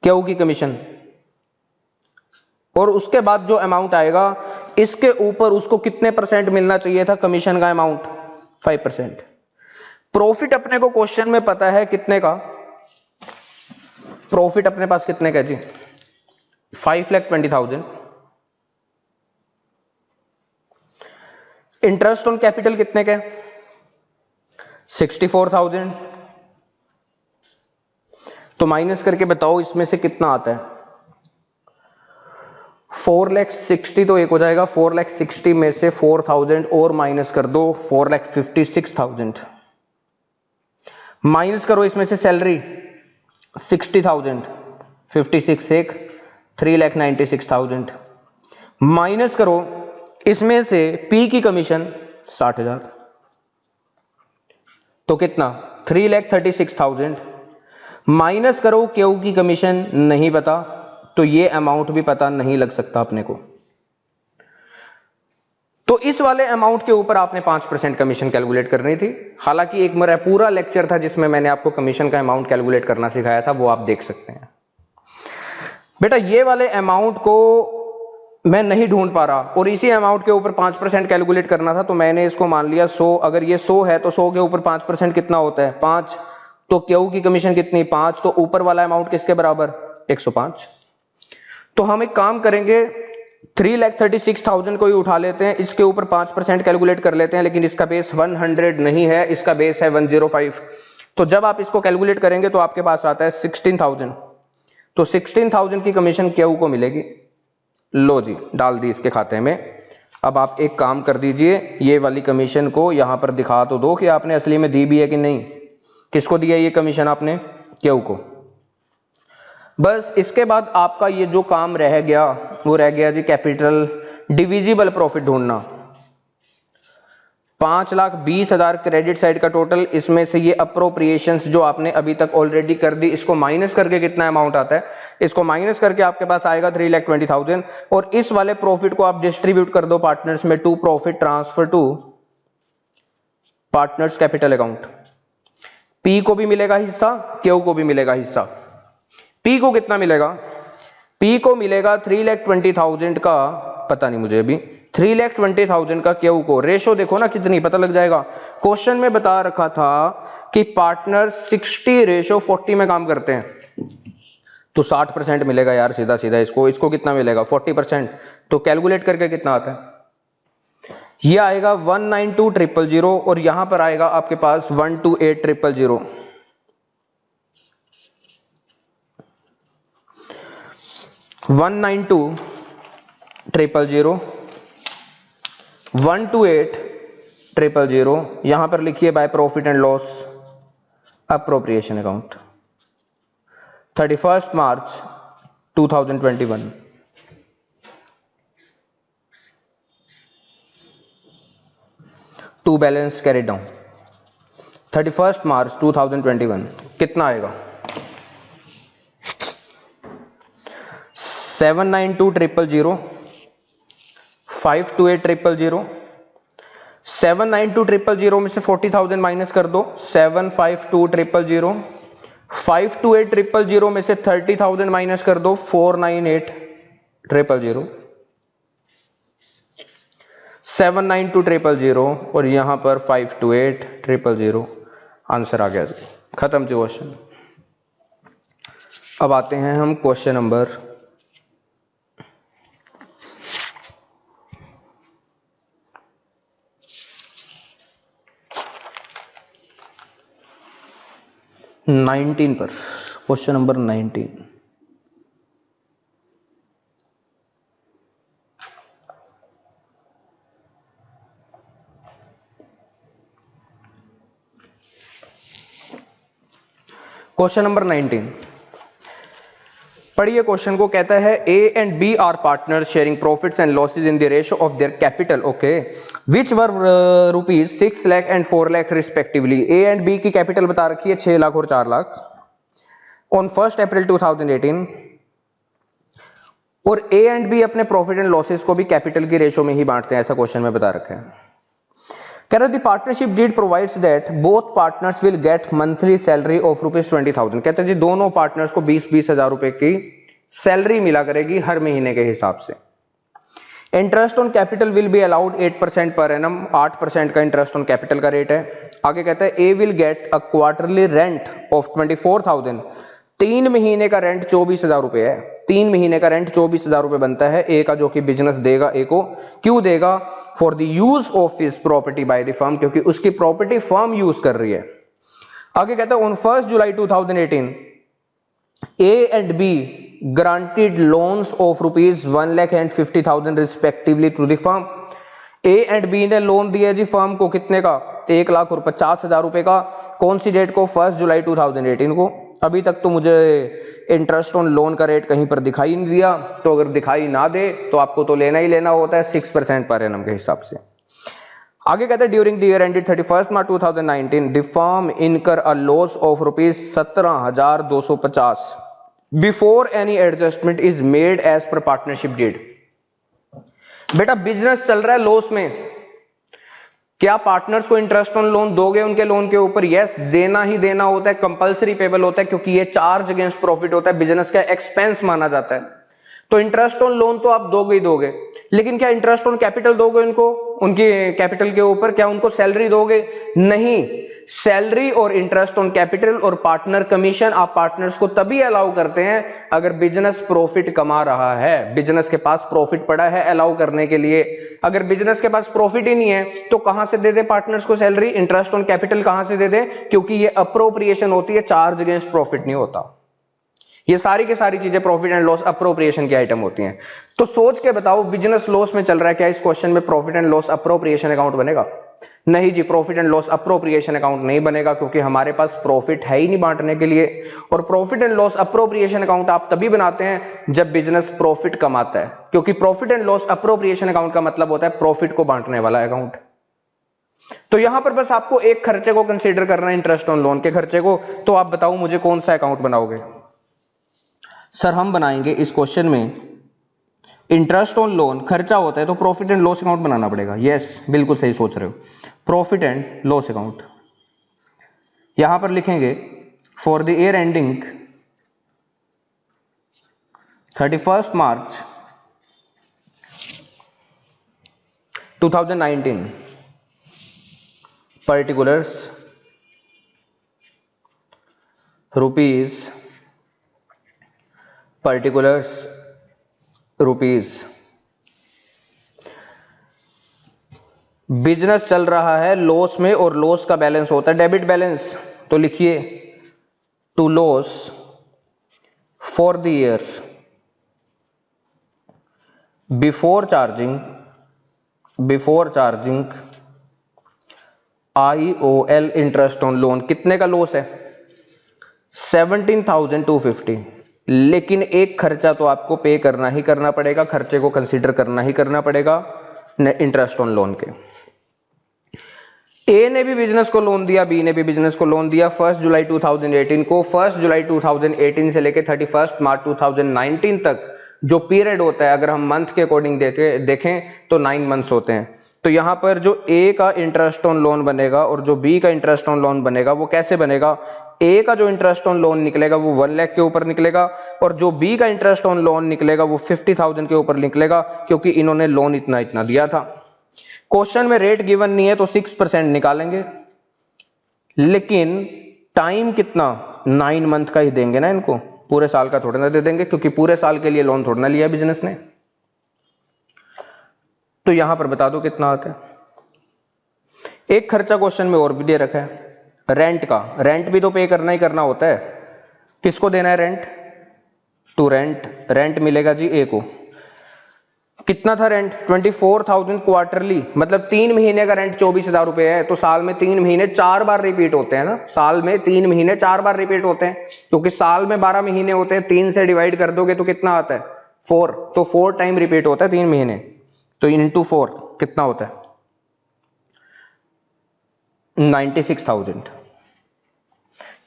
Q की कमीशन। और उसके बाद जो अमाउंट आएगा इसके ऊपर उसको कितने परसेंट मिलना चाहिए था कमीशन का अमाउंट? 5%। प्रॉफिट अपने को क्वेश्चन में पता है कितने का? प्रॉफिट अपने पास कितने का जी? 5,20,000। इंटरेस्ट ऑन कैपिटल कितने के? 64,000। तो माइनस करके बताओ इसमें से कितना आता है? 4,60,000 तो एक हो जाएगा, 4,60,000 में से 4,000 और माइनस कर दो, 4,56,000 माइनस करो इसमें से सैलरी 60,000, 56 एक 3,96,000 माइनस करो इसमें से पी की कमीशन 60,000, तो कितना 3,36,000 माइनस करो क्यू की कमीशन नहीं पता, तो ये अमाउंट भी पता नहीं लग सकता अपने को। तो इस वाले अमाउंट के ऊपर आपने 5% कमीशन कैलकुलेट करनी थी। हालांकि एक मेरा पूरा लेक्चर था जिसमें मैंने आपको कमीशन का अमाउंट कैलकुलेट करना सिखाया था, वो आप देख सकते हैं। बेटा ये वाले अमाउंट को मैं नहीं ढूंढ पा रहा और इसी अमाउंट के ऊपर 5% कैलकुलेट करना था, तो मैंने इसको मान लिया 100। अगर ये 100 है तो 100 के ऊपर 5% कितना होता है 5, तो क्यू की कमीशन कितनी 5, तो ऊपर वाला अमाउंट किसके बराबर 105। तो हम एक काम करेंगे 3,36,000 को ही उठा लेते हैं, इसके ऊपर 5% कैलकुलेट कर लेते हैं, लेकिन इसका बेस 100 नहीं है, इसका बेस है 105। तो जब आप इसको कैलकुलेट करेंगे तो आपके पास आता है 16,000, तो 16,000 की कमीशन क्यू को मिलेगी। लो जी डाल दी इसके खाते में। अब आप एक काम कर दीजिए, ये वाली कमीशन को यहाँ पर दिखा तो दो कि आपने असली में दी भी है कि नहीं। किसको दिया ये कमीशन आपने, क्यू को। बस इसके बाद आपका ये जो काम रह गया वो रह गया जी कैपिटल डिविजिबल प्रॉफिट ढूंढना। 5,20,000 क्रेडिट साइड का टोटल, इसमें से ये अप्रोप्रिएशंस जो आपने अभी तक ऑलरेडी कर दी, इसको माइनस करके कितना अमाउंट आता है, इसको माइनस करके आपके पास आएगा 3,20,000। और इस वाले प्रॉफिट को आप डिस्ट्रीब्यूट कर दो पार्टनर्स में, to profit transfer to partners capital account. P को भी मिलेगा हिस्सा, क्यू को भी मिलेगा हिस्सा। पी को कितना मिलेगा, पी को मिलेगा 3,20,000 का, पता नहीं मुझे अभी, 3,20,000 का क्यू को। रेशो देखो ना कितनी, पता लग जाएगा। क्वेश्चन में बता रखा था कि पार्टनर 60:40 में काम करते हैं, तो 60% मिलेगा यार सीधा सीधा इसको। इसको कितना मिलेगा 40%, तो कैलकुलेट करके कितना आता है, ये आएगा 192,000 और यहां पर आएगा आपके पास 128,000। 192,000, 128,000, यहां पर लिखिए by profit and loss appropriation account 31 March 2021। To balance carry down 31 March 2021 कितना आएगा 792,000, 528,000, 792,000 में से 40,000 माइनस कर दो, 752,000, 528,000 में से 30,000 माइनस कर दो, 498,000, 792,000 और यहां पर 528,000। आंसर आ गया जी, खत्म जी क्वेश्चन। अब आते हैं हम क्वेश्चन नंबर 19 पर। क्वेश्चन नंबर 19, क्वेश्चन नंबर 19 पढ़िए क्वेश्चन को। कहता है A and B are partners sharing profits and losses in the ratio of their capital, okay, which were rupees 6 lakh and 4 lakh respectively. A and B की capital बता रखी है 6 लाख और 4 लाख ऑन 1 अप्रैल 2018, और ए एंड बी अपने प्रॉफिट एंड लॉसेस को भी capital की रेशो में ही बांटते हैं, ऐसा क्वेश्चन में बता रखा है। कह रहा है the partnership deed provides that both partners will get monthly salary of ₹20,000। कहते हैं जी दोनों पार्टनर्स को 20-20 हजार रुपए की सैलरी मिला करेगी हर महीने के हिसाब से। Interest on capital will be allowed 8% per annum, 8% का इंटरेस्ट ऑन कैपिटल का रेट है। आगे कहता है A will get a quarterly rent of 24,000। 3 महीने का रेंट 24,000 रुपए है। 3 महीने का रेंट 24,000 रुपए बनता है ए का, जो कि बिजनेस देगा ए को। क्यों देगा, for the use of his property by the firm, क्योंकि उसकी प्रॉपर्टी फर्म यूज कर रही है। आगे कहता है on 1 July 2018 A and B granted loans of rupees 1,50,000 respectively to the firm. A and B ने लोन दिया जी फर्म को कितने का, 1,50,000 रुपए का। कौन सी डेट को, 1 जुलाई 2018 को। अभी तक तो मुझे इंटरेस्ट ऑन लोन का रेट कहीं पर दिखाई नहीं दिया, तो अगर दिखाई ना दे तो आपको तो लेना ही लेना होता है 6% पर एनम के हिसाब से। आगे कहते हैं during the year ended 31 March 2019 the firm incur a loss of rupees 17,250 before any adjustment is made as per partnership deed. बेटा बिजनेस चल रहा है लॉस में, क्या पार्टनर्स को इंटरेस्ट ऑन लोन दोगे उनके लोन के ऊपर? यस, देना ही देना होता है, कंपलसरी पेबल होता है, क्योंकि ये चार्ज अगेंस्ट प्रॉफिट होता है, बिजनेस का एक्सपेंस माना जाता है। तो इंटरेस्ट ऑन लोन तो आप दोगे ही दोगे, लेकिन क्या इंटरेस्ट ऑन कैपिटल दोगे उनको, उनकी कैपिटल के ऊपर? क्या उनको सैलरी दोगे? नहीं। सैलरी और इंटरेस्ट ऑन कैपिटल और पार्टनर कमीशन आप पार्टनर्स को तभी अलाउ करते हैं अगर बिजनेस प्रॉफिट कमा रहा है, बिजनेस के पास प्रॉफिट पड़ा है अलाउ करने के लिए। अगर बिजनेस के पास प्रॉफिट ही नहीं है तो कहां से दे दे पार्टनर्स को सैलरी, इंटरेस्ट ऑन कैपिटल कहां से दे दे? क्योंकि ये अप्रोप्रिएशन होती है, चार्ज अगेंस्ट प्रॉफिट नहीं होता। ये सारी की सारी चीजें प्रॉफिट एंड लॉस अप्रोप्रिएशन की आइटम होती हैं। तो सोच के बताओ, बिजनेस लॉस में चल रहा है, क्या इस क्वेश्चन में profit and loss appropriation account बनेगा? नहीं जी, profit and loss appropriation account नहीं बनेगा, क्योंकि हमारे पास प्रॉफिट है ही नहीं बांटने के लिए। और profit and loss appropriation account आप तभी बनाते हैं जब बिजनेस प्रॉफिट कमाता है, क्योंकि profit and loss appropriation account का मतलब होता है प्रॉफिट को बांटने वाला अकाउंट। तो यहां पर बस आपको एक खर्चे को कंसीडर करना है, इंटरेस्ट ऑन लोन के खर्चे को। तो आप बताओ मुझे कौन सा अकाउंट बनाओगे? सर हम बनाएंगे इस क्वेश्चन में इंटरेस्ट ऑन लोन खर्चा होता है तो प्रॉफिट एंड लॉस अकाउंट बनाना पड़ेगा। यस, बिल्कुल सही सोच रहे हो, प्रॉफिट एंड लॉस अकाउंट। यहां पर लिखेंगे for the year ending 31 March 2019 particulars rupees. Business चल रहा है लॉस में और लॉस का बैलेंस होता है डेबिट बैलेंस, तो लिखिए to loss for the year before charging IOL interest on loan. कितने का लॉस है? 17,250। लेकिन एक खर्चा तो आपको पे करना ही करना पड़ेगा, खर्चे को कंसीडर करना ही करना पड़ेगा इंटरेस्ट ऑन लोन के। ए ने भी बिजनेस को लोन दिया, बी ने भी बिजनेस को लोन दिया 1 जुलाई 2018 को। 1 जुलाई 2018 से लेकर 31 मार्च 2019 तक जो पीरियड होता है, अगर हम मंथ के अकॉर्डिंग देखें तो 9 मंथ्स होते हैं। तो यहां पर जो ए का इंटरेस्ट ऑन लोन बनेगा और जो बी का इंटरेस्ट ऑन लोन बनेगा वो कैसे बनेगा? ए का जो इंटरेस्ट ऑन लोन निकलेगा वो 1 लाख के ऊपर निकलेगा, और जो बी का इंटरेस्ट ऑन लोन निकलेगा वो 50,000 के ऊपर निकलेगा, क्योंकि इन्होंने लोन इतना इतना दिया था। क्वेश्चन में रेट गिवन नहीं है तो 6% निकालेंगे, लेकिन टाइम कितना? 9 मंथ का ही देंगे ना इनको, पूरे साल का थोड़ा ना दे देंगे, क्योंकि पूरे साल के लिए लोन थोड़ा ना लिया बिजनेस ने। तो यहां पर बता दो कितना आता है। एक खर्चा क्वेश्चन में और भी दे रखा है, रेंट का। रेंट भी तो पे करना ही करना होता है। किसको देना है रेंट? To rent. रेंट मिलेगा जी ए को। कितना था रेंट? 24,000 क्वार्टरली, मतलब 3 महीने का रेंट 24,000 रुपए है। तो साल में 3 महीने 4 बार रिपीट होते हैं ना, साल में 3 महीने 4 बार रिपीट होते हैं, क्योंकि साल में 12 महीने होते हैं। 3 से डिवाइड कर दोगे तो कितना आता है? 4। तो 4 टाइम रिपीट होता है 3 महीने, तो इंटू 4 कितना होता है? 96,000।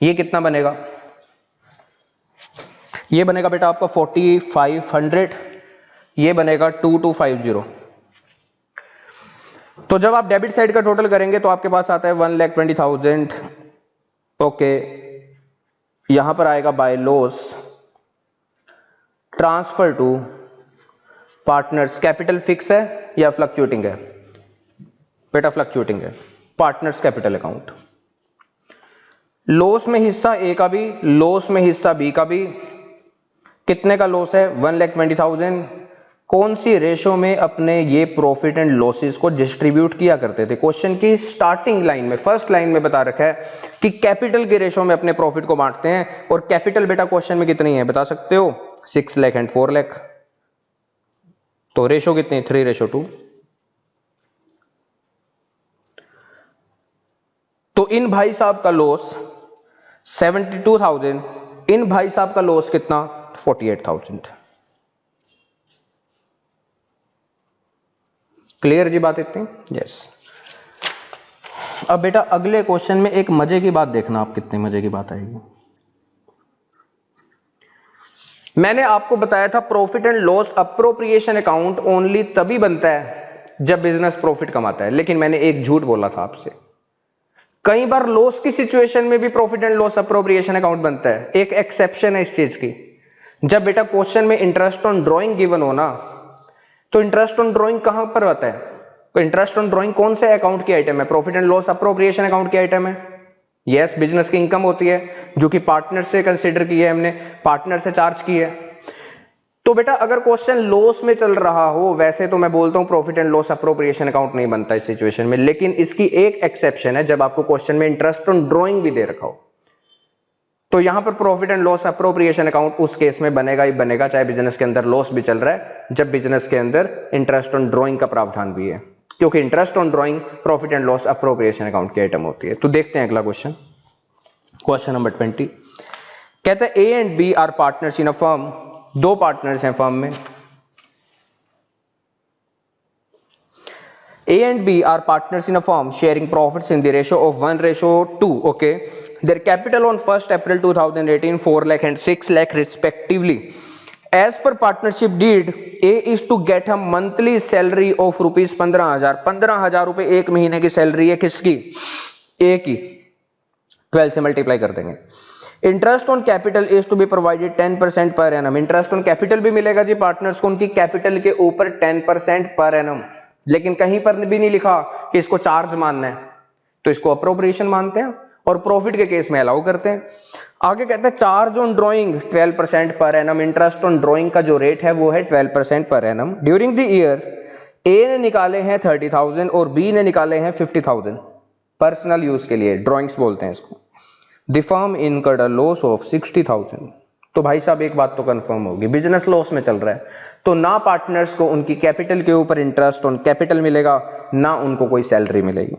ये कितना बनेगा? ये बनेगा बेटा आपका 4,500, ये बनेगा 2,250। तो जब आप डेबिट साइड का टोटल करेंगे तो आपके पास आता है 1,20,000। ओके, यहां पर आएगा by loss transfer to partners. Capital fix है या फ्लक्चुएटिंग है? बेटा फ्लक्चुएटिंग है। Partners capital account. लॉस में हिस्सा ए का भी, लॉस में हिस्सा बी का भी। कितने का लॉस है? 1,20,000। कौन सी रेशो में अपने ये प्रॉफिट एंड लॉसेस को डिस्ट्रीब्यूट किया करते थे? क्वेश्चन की स्टार्टिंग लाइन में, फर्स्ट लाइन में बता रखा है कि कैपिटल के रेशो में अपने प्रॉफिट को बांटते हैं। और कैपिटल बेटा क्वेश्चन में कितनी है बता सकते हो? 6 लाख एंड 4 लाख, तो रेशो कितनी, 3:2। तो इन भाई साहब का लॉस 72,000, इन भाई साहब का लॉस कितना, 48,000। क्लियर जी बात इतनी? यस। अब बेटा अगले क्वेश्चन में एक मजे की बात देखना आप, कितनी मजे की बात आएगी। मैंने आपको बताया था profit and loss appropriation account only तभी बनता है जब बिजनेस प्रॉफिट कमाता है, लेकिन मैंने एक झूठ बोला था आपसे। कई बार लॉस की सिचुएशन में भी profit and loss appropriation account बनता है। एक एक्सेप्शन है इस चीज की, जब बेटा क्वेश्चन में इंटरेस्ट ऑन ड्राइंग गिवन हो ना, तो इंटरेस्ट ऑन ड्राइंग कहां पर आता है? तो इंटरेस्ट ऑन ड्राइंग कौन से अकाउंट की आइटम है? Profit and loss appropriation account की आइटम है। यस, बिजनेस की इनकम होती है जो कि पार्टनर से कंसीडर की है हमने, पार्टनर से चार्ज की है। तो बेटा अगर क्वेश्चन लॉस में चल रहा हो, वैसे तो मैं बोलता हूं profit and loss appropriation account नहीं बनता इस सिचुएशन में, लेकिन इसकी एक एक्सेप्शन है, जब आपको क्वेश्चन में इंटरेस्ट ऑन ड्राइंग भी दे रखा हो, तो यहां पर profit and loss appropriation account उस केस में बनेगा ही बनेगा, चाहे बिजनेस के अंदर लॉस भी चल रहा है, जब बिजनेस के अंदर इंटरेस्ट ऑन ड्राइंग का प्रावधान भी है, क्योंकि interest on drawing profit and loss appropriation account की आइटम होती है। तो देखते हैं अगला क्वेश्चन, क्वेश्चन नंबर 20। कहता है A and B are partners in a firm, दो पार्टनर्स हैं फर्म में। A and B are partners in a firm sharing profits in the ratio of 1:2. Okay, their capital on 1st April 2018 4 lakh and 6 lakh respectively. As per partnership deed, A is to get a monthly salary of rupees 15,000। 15,000 रुपए एक महीने की salary है किसकी? A की। 12 से multiply कर देंगे। Interest on capital is to be provided 10% per annum. Interest on capital भी मिलेगा जी पार्टनर्स को, उनकी कैपिटल के ऊपर 10% पर एनम, लेकिन कहीं पर भी नहीं लिखा कि इसको चार्ज मानना है, तो इसको अप्रोप्रिएशन मानते हैं और प्रॉफिट के केस में अलाउ करते हैं। आगे कहते हैं charge on drawing 12% per annum. Interest on drawing का जो रेट है वो है 12% per annum. During the year A ने निकाले हैं 30,000 और बी ने निकाले हैं 50,000 पर्सनल यूज के लिए, ड्राइंग्स बोलते हैं इसको। The firm incurred a loss of 60,000। तो भाई साहब एक बात तो कंफर्म होगी, बिजनेस लॉस में चल रहा है, तो ना पार्टनर्स को उनकी कैपिटल के ऊपर इंटरेस्ट ऑन कैपिटल मिलेगा, ना उनको कोई सैलरी मिलेगी।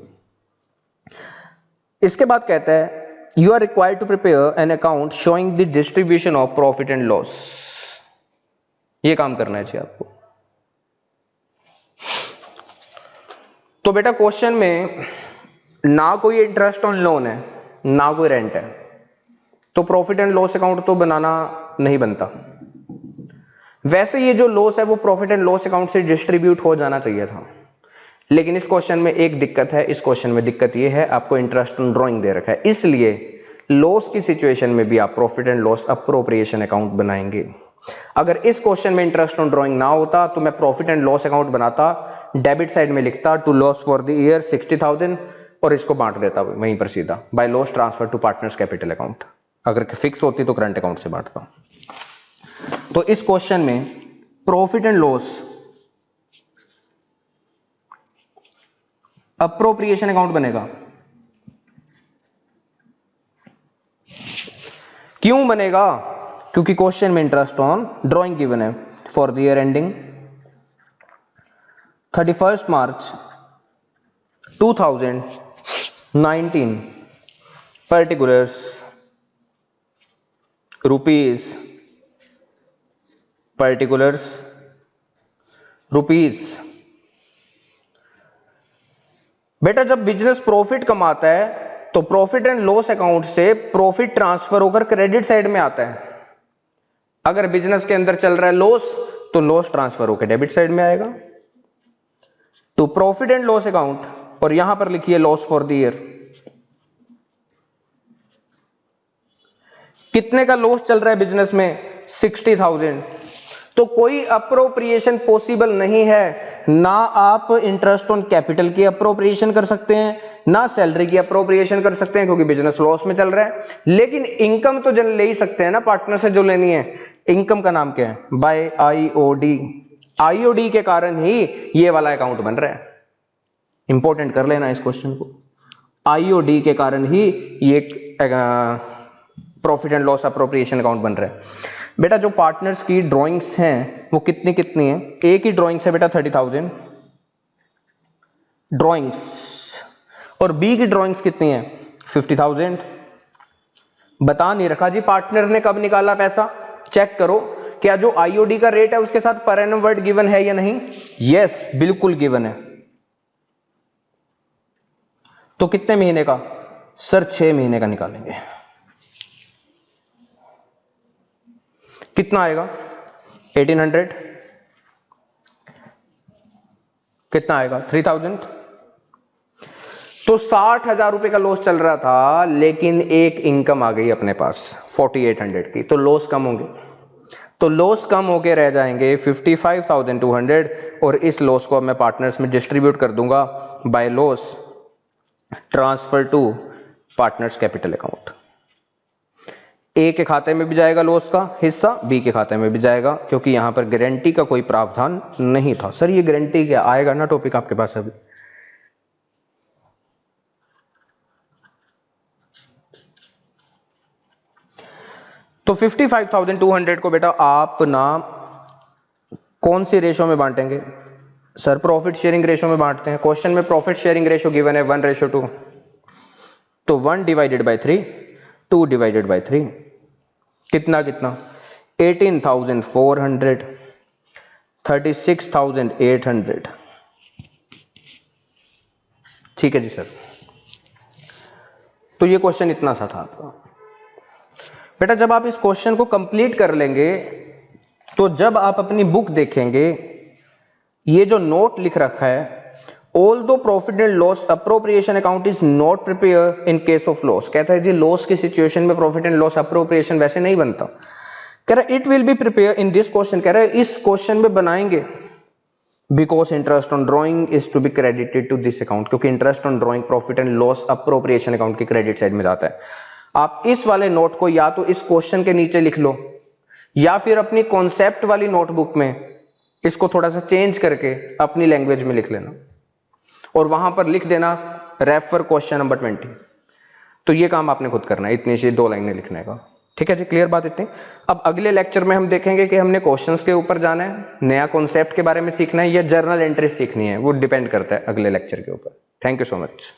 इसके बाद कहता है you are required to prepare an account showing the distribution of profit and loss. ये काम करना चाहिए आपको। तो बेटा क्वेश्चन में ना कोई इंटरेस्ट ऑन लोन है, ना कोई रेंट है, तो प्रॉफिट एंड लॉस अकाउंट तो बनाना नहीं बनता। वैसे ये जो लॉस है वो प्रॉफिट एंड लॉस अकाउंट से डिस्ट्रीब्यूट हो जाना चाहिए था, लेकिन इस क्वेश्चन में एक दिक्कत है। इस क्वेश्चन में दिक्कत ये है आपको इंटरेस्ट ऑन ड्राइंग दे रखा है, इसलिए लॉस की सिचुएशन में भी आप profit and loss appropriation account बनाएंगे। अगर इस क्वेश्चन में इंटरेस्ट ऑन ड्राइंग ना होता तो मैं प्रॉफिट एंड लॉस अकाउंट बनाता, डेबिट साइड में लिखता to loss for the year 60,000 और इसको बांट देता वहीं पर सीधा, by loss transfer to partners capital account. अगर फिक्स होती तो करंट अकाउंट से बांटता। तो इस क्वेश्चन में profit and loss appropriation account बनेगा। क्यों बनेगा? क्योंकि क्वेश्चन में इंटरेस्ट ऑन ड्राइंग गिवन है for the year ending 31 March 2019, particulars rupees, particulars rupees. बेटा जब बिजनेस प्रॉफिट कमाता है तो प्रॉफिट एंड लॉस अकाउंट से प्रॉफिट ट्रांसफर होकर क्रेडिट साइड में आता है। अगर बिजनेस के अंदर चल रहा है लॉस, तो लॉस ट्रांसफर होकर डेबिट साइड में आएगा। तो प्रॉफिट एंड लॉस अकाउंट, और यहां पर लिखिए लॉस फॉर द ईयर। कितने का लॉस चल रहा है बिजनेस में? 60,000। तो कोई अप्रोप्रिएशन पॉसिबल नहीं है, ना आप इंटरेस्ट ऑन कैपिटल की अप्रोप्रिएशन कर सकते हैं, ना सैलरी की अप्रोप्रिएशन कर सकते हैं, क्योंकि बिजनेस लॉस में चल रहा है। लेकिन इनकम तो ले ही सकते हैं ना पार्टनर से जो लेनी है। इनकम का नाम क्या है? Bye IOD. आईओडी के कारण ही ये वाला अकाउंट बन रहा है। इंपॉर्टेंट कर लेना इस क्वेश्चन को। आईओडी के कारण ही ये profit and loss appropriation account बन रहा है। बेटा जो पार्टनर्स की ड्राइंग्स हैं वो कितनी कितनी हैं? ए की ड्राइंग्स है बेटा 30,000 ड्राइंग्स, और बी की ड्राइंग्स कितनी है 50,000। बता नहीं रखा जी पार्टनर ने कब निकाला पैसा। चेक करो क्या जो आईओडी का रेट है उसके साथ पर एनम वर्ड गिवन है या नहीं। यस बिल्कुल गिवन है। तो कितने महीने का सर? 6 महीने का निकालेंगे। कितना आएगा 1800, कितना आएगा 3000। तो 60,000 रुपए का लॉस चल रहा था, लेकिन एक इनकम आ गई अपने पास 4800 की, तो लॉस कम होंगे। तो लॉस कम होके रह जाएंगे 55,200, और इस लॉस को अब मैं पार्टनर्स में डिस्ट्रीब्यूट कर दूंगा by loss transfer to partners capital account. A के खाते में भी जाएगा लॉस का हिस्सा, बी के खाते में भी जाएगा, क्योंकि यहां पर गारंटी का कोई प्रावधान नहीं था। सर ये गारंटी क्या आएगा ना टॉपिक आपके पास अभी। तो 55,200 को बेटा आप ना कौन सी रेशो में बांटेंगे? सर प्रॉफिट शेयरिंग रेशो में बांटते हैं। क्वेश्चन में प्रॉफिट शेयरिंग रेशो गिवन है 1:2, तो 1/3, 2/3 कितना कितना 18,400, 36,800। ठीक है जी सर। तो ये क्वेश्चन इतना सा था आपका। बेटा जब आप इस क्वेश्चन को कंप्लीट कर लेंगे तो जब आप अपनी बुक देखेंगे ये जो नोट लिख रखा है, although profit and loss appropriation account is not prepare in case of loss. कहता है जी लॉस की सिचुएशन में प्रॉफिट एंड लॉस अप्रोप्रिएशन वैसे नहीं बनता। कह रहा है it will be prepare in this question, कह रहा है इस क्वेश्चन में बनाएंगे because interest on drawing is to be credited to this account, क्योंकि interest on drawing profit and loss appropriation account की क्रेडिट साइड में जाता है। आप इस वाले नोट को या तो इस क्वेश्चन के नीचे लिख लो, या फिर अपनी कॉन्सेप्ट वाली नोटबुक में इसको थोड़ा सा चेंज करके अपनी लैंग्वेज में लिख लेना, और वहां पर लिख देना रेफर क्वेश्चन नंबर 20। तो ये काम आपने खुद करना है, इतनी सी 2 लाइनें लिखने का। ठीक है जी, क्लियर बात इतनी। अब अगले लेक्चर में हम देखेंगे कि हमने क्वेश्चंस के ऊपर जाना है, नया कॉन्सेप्ट के बारे में सीखना है, या जर्नल एंट्री सीखनी है, वो डिपेंड करता है अगले लेक्चर के ऊपर। Thank you so much.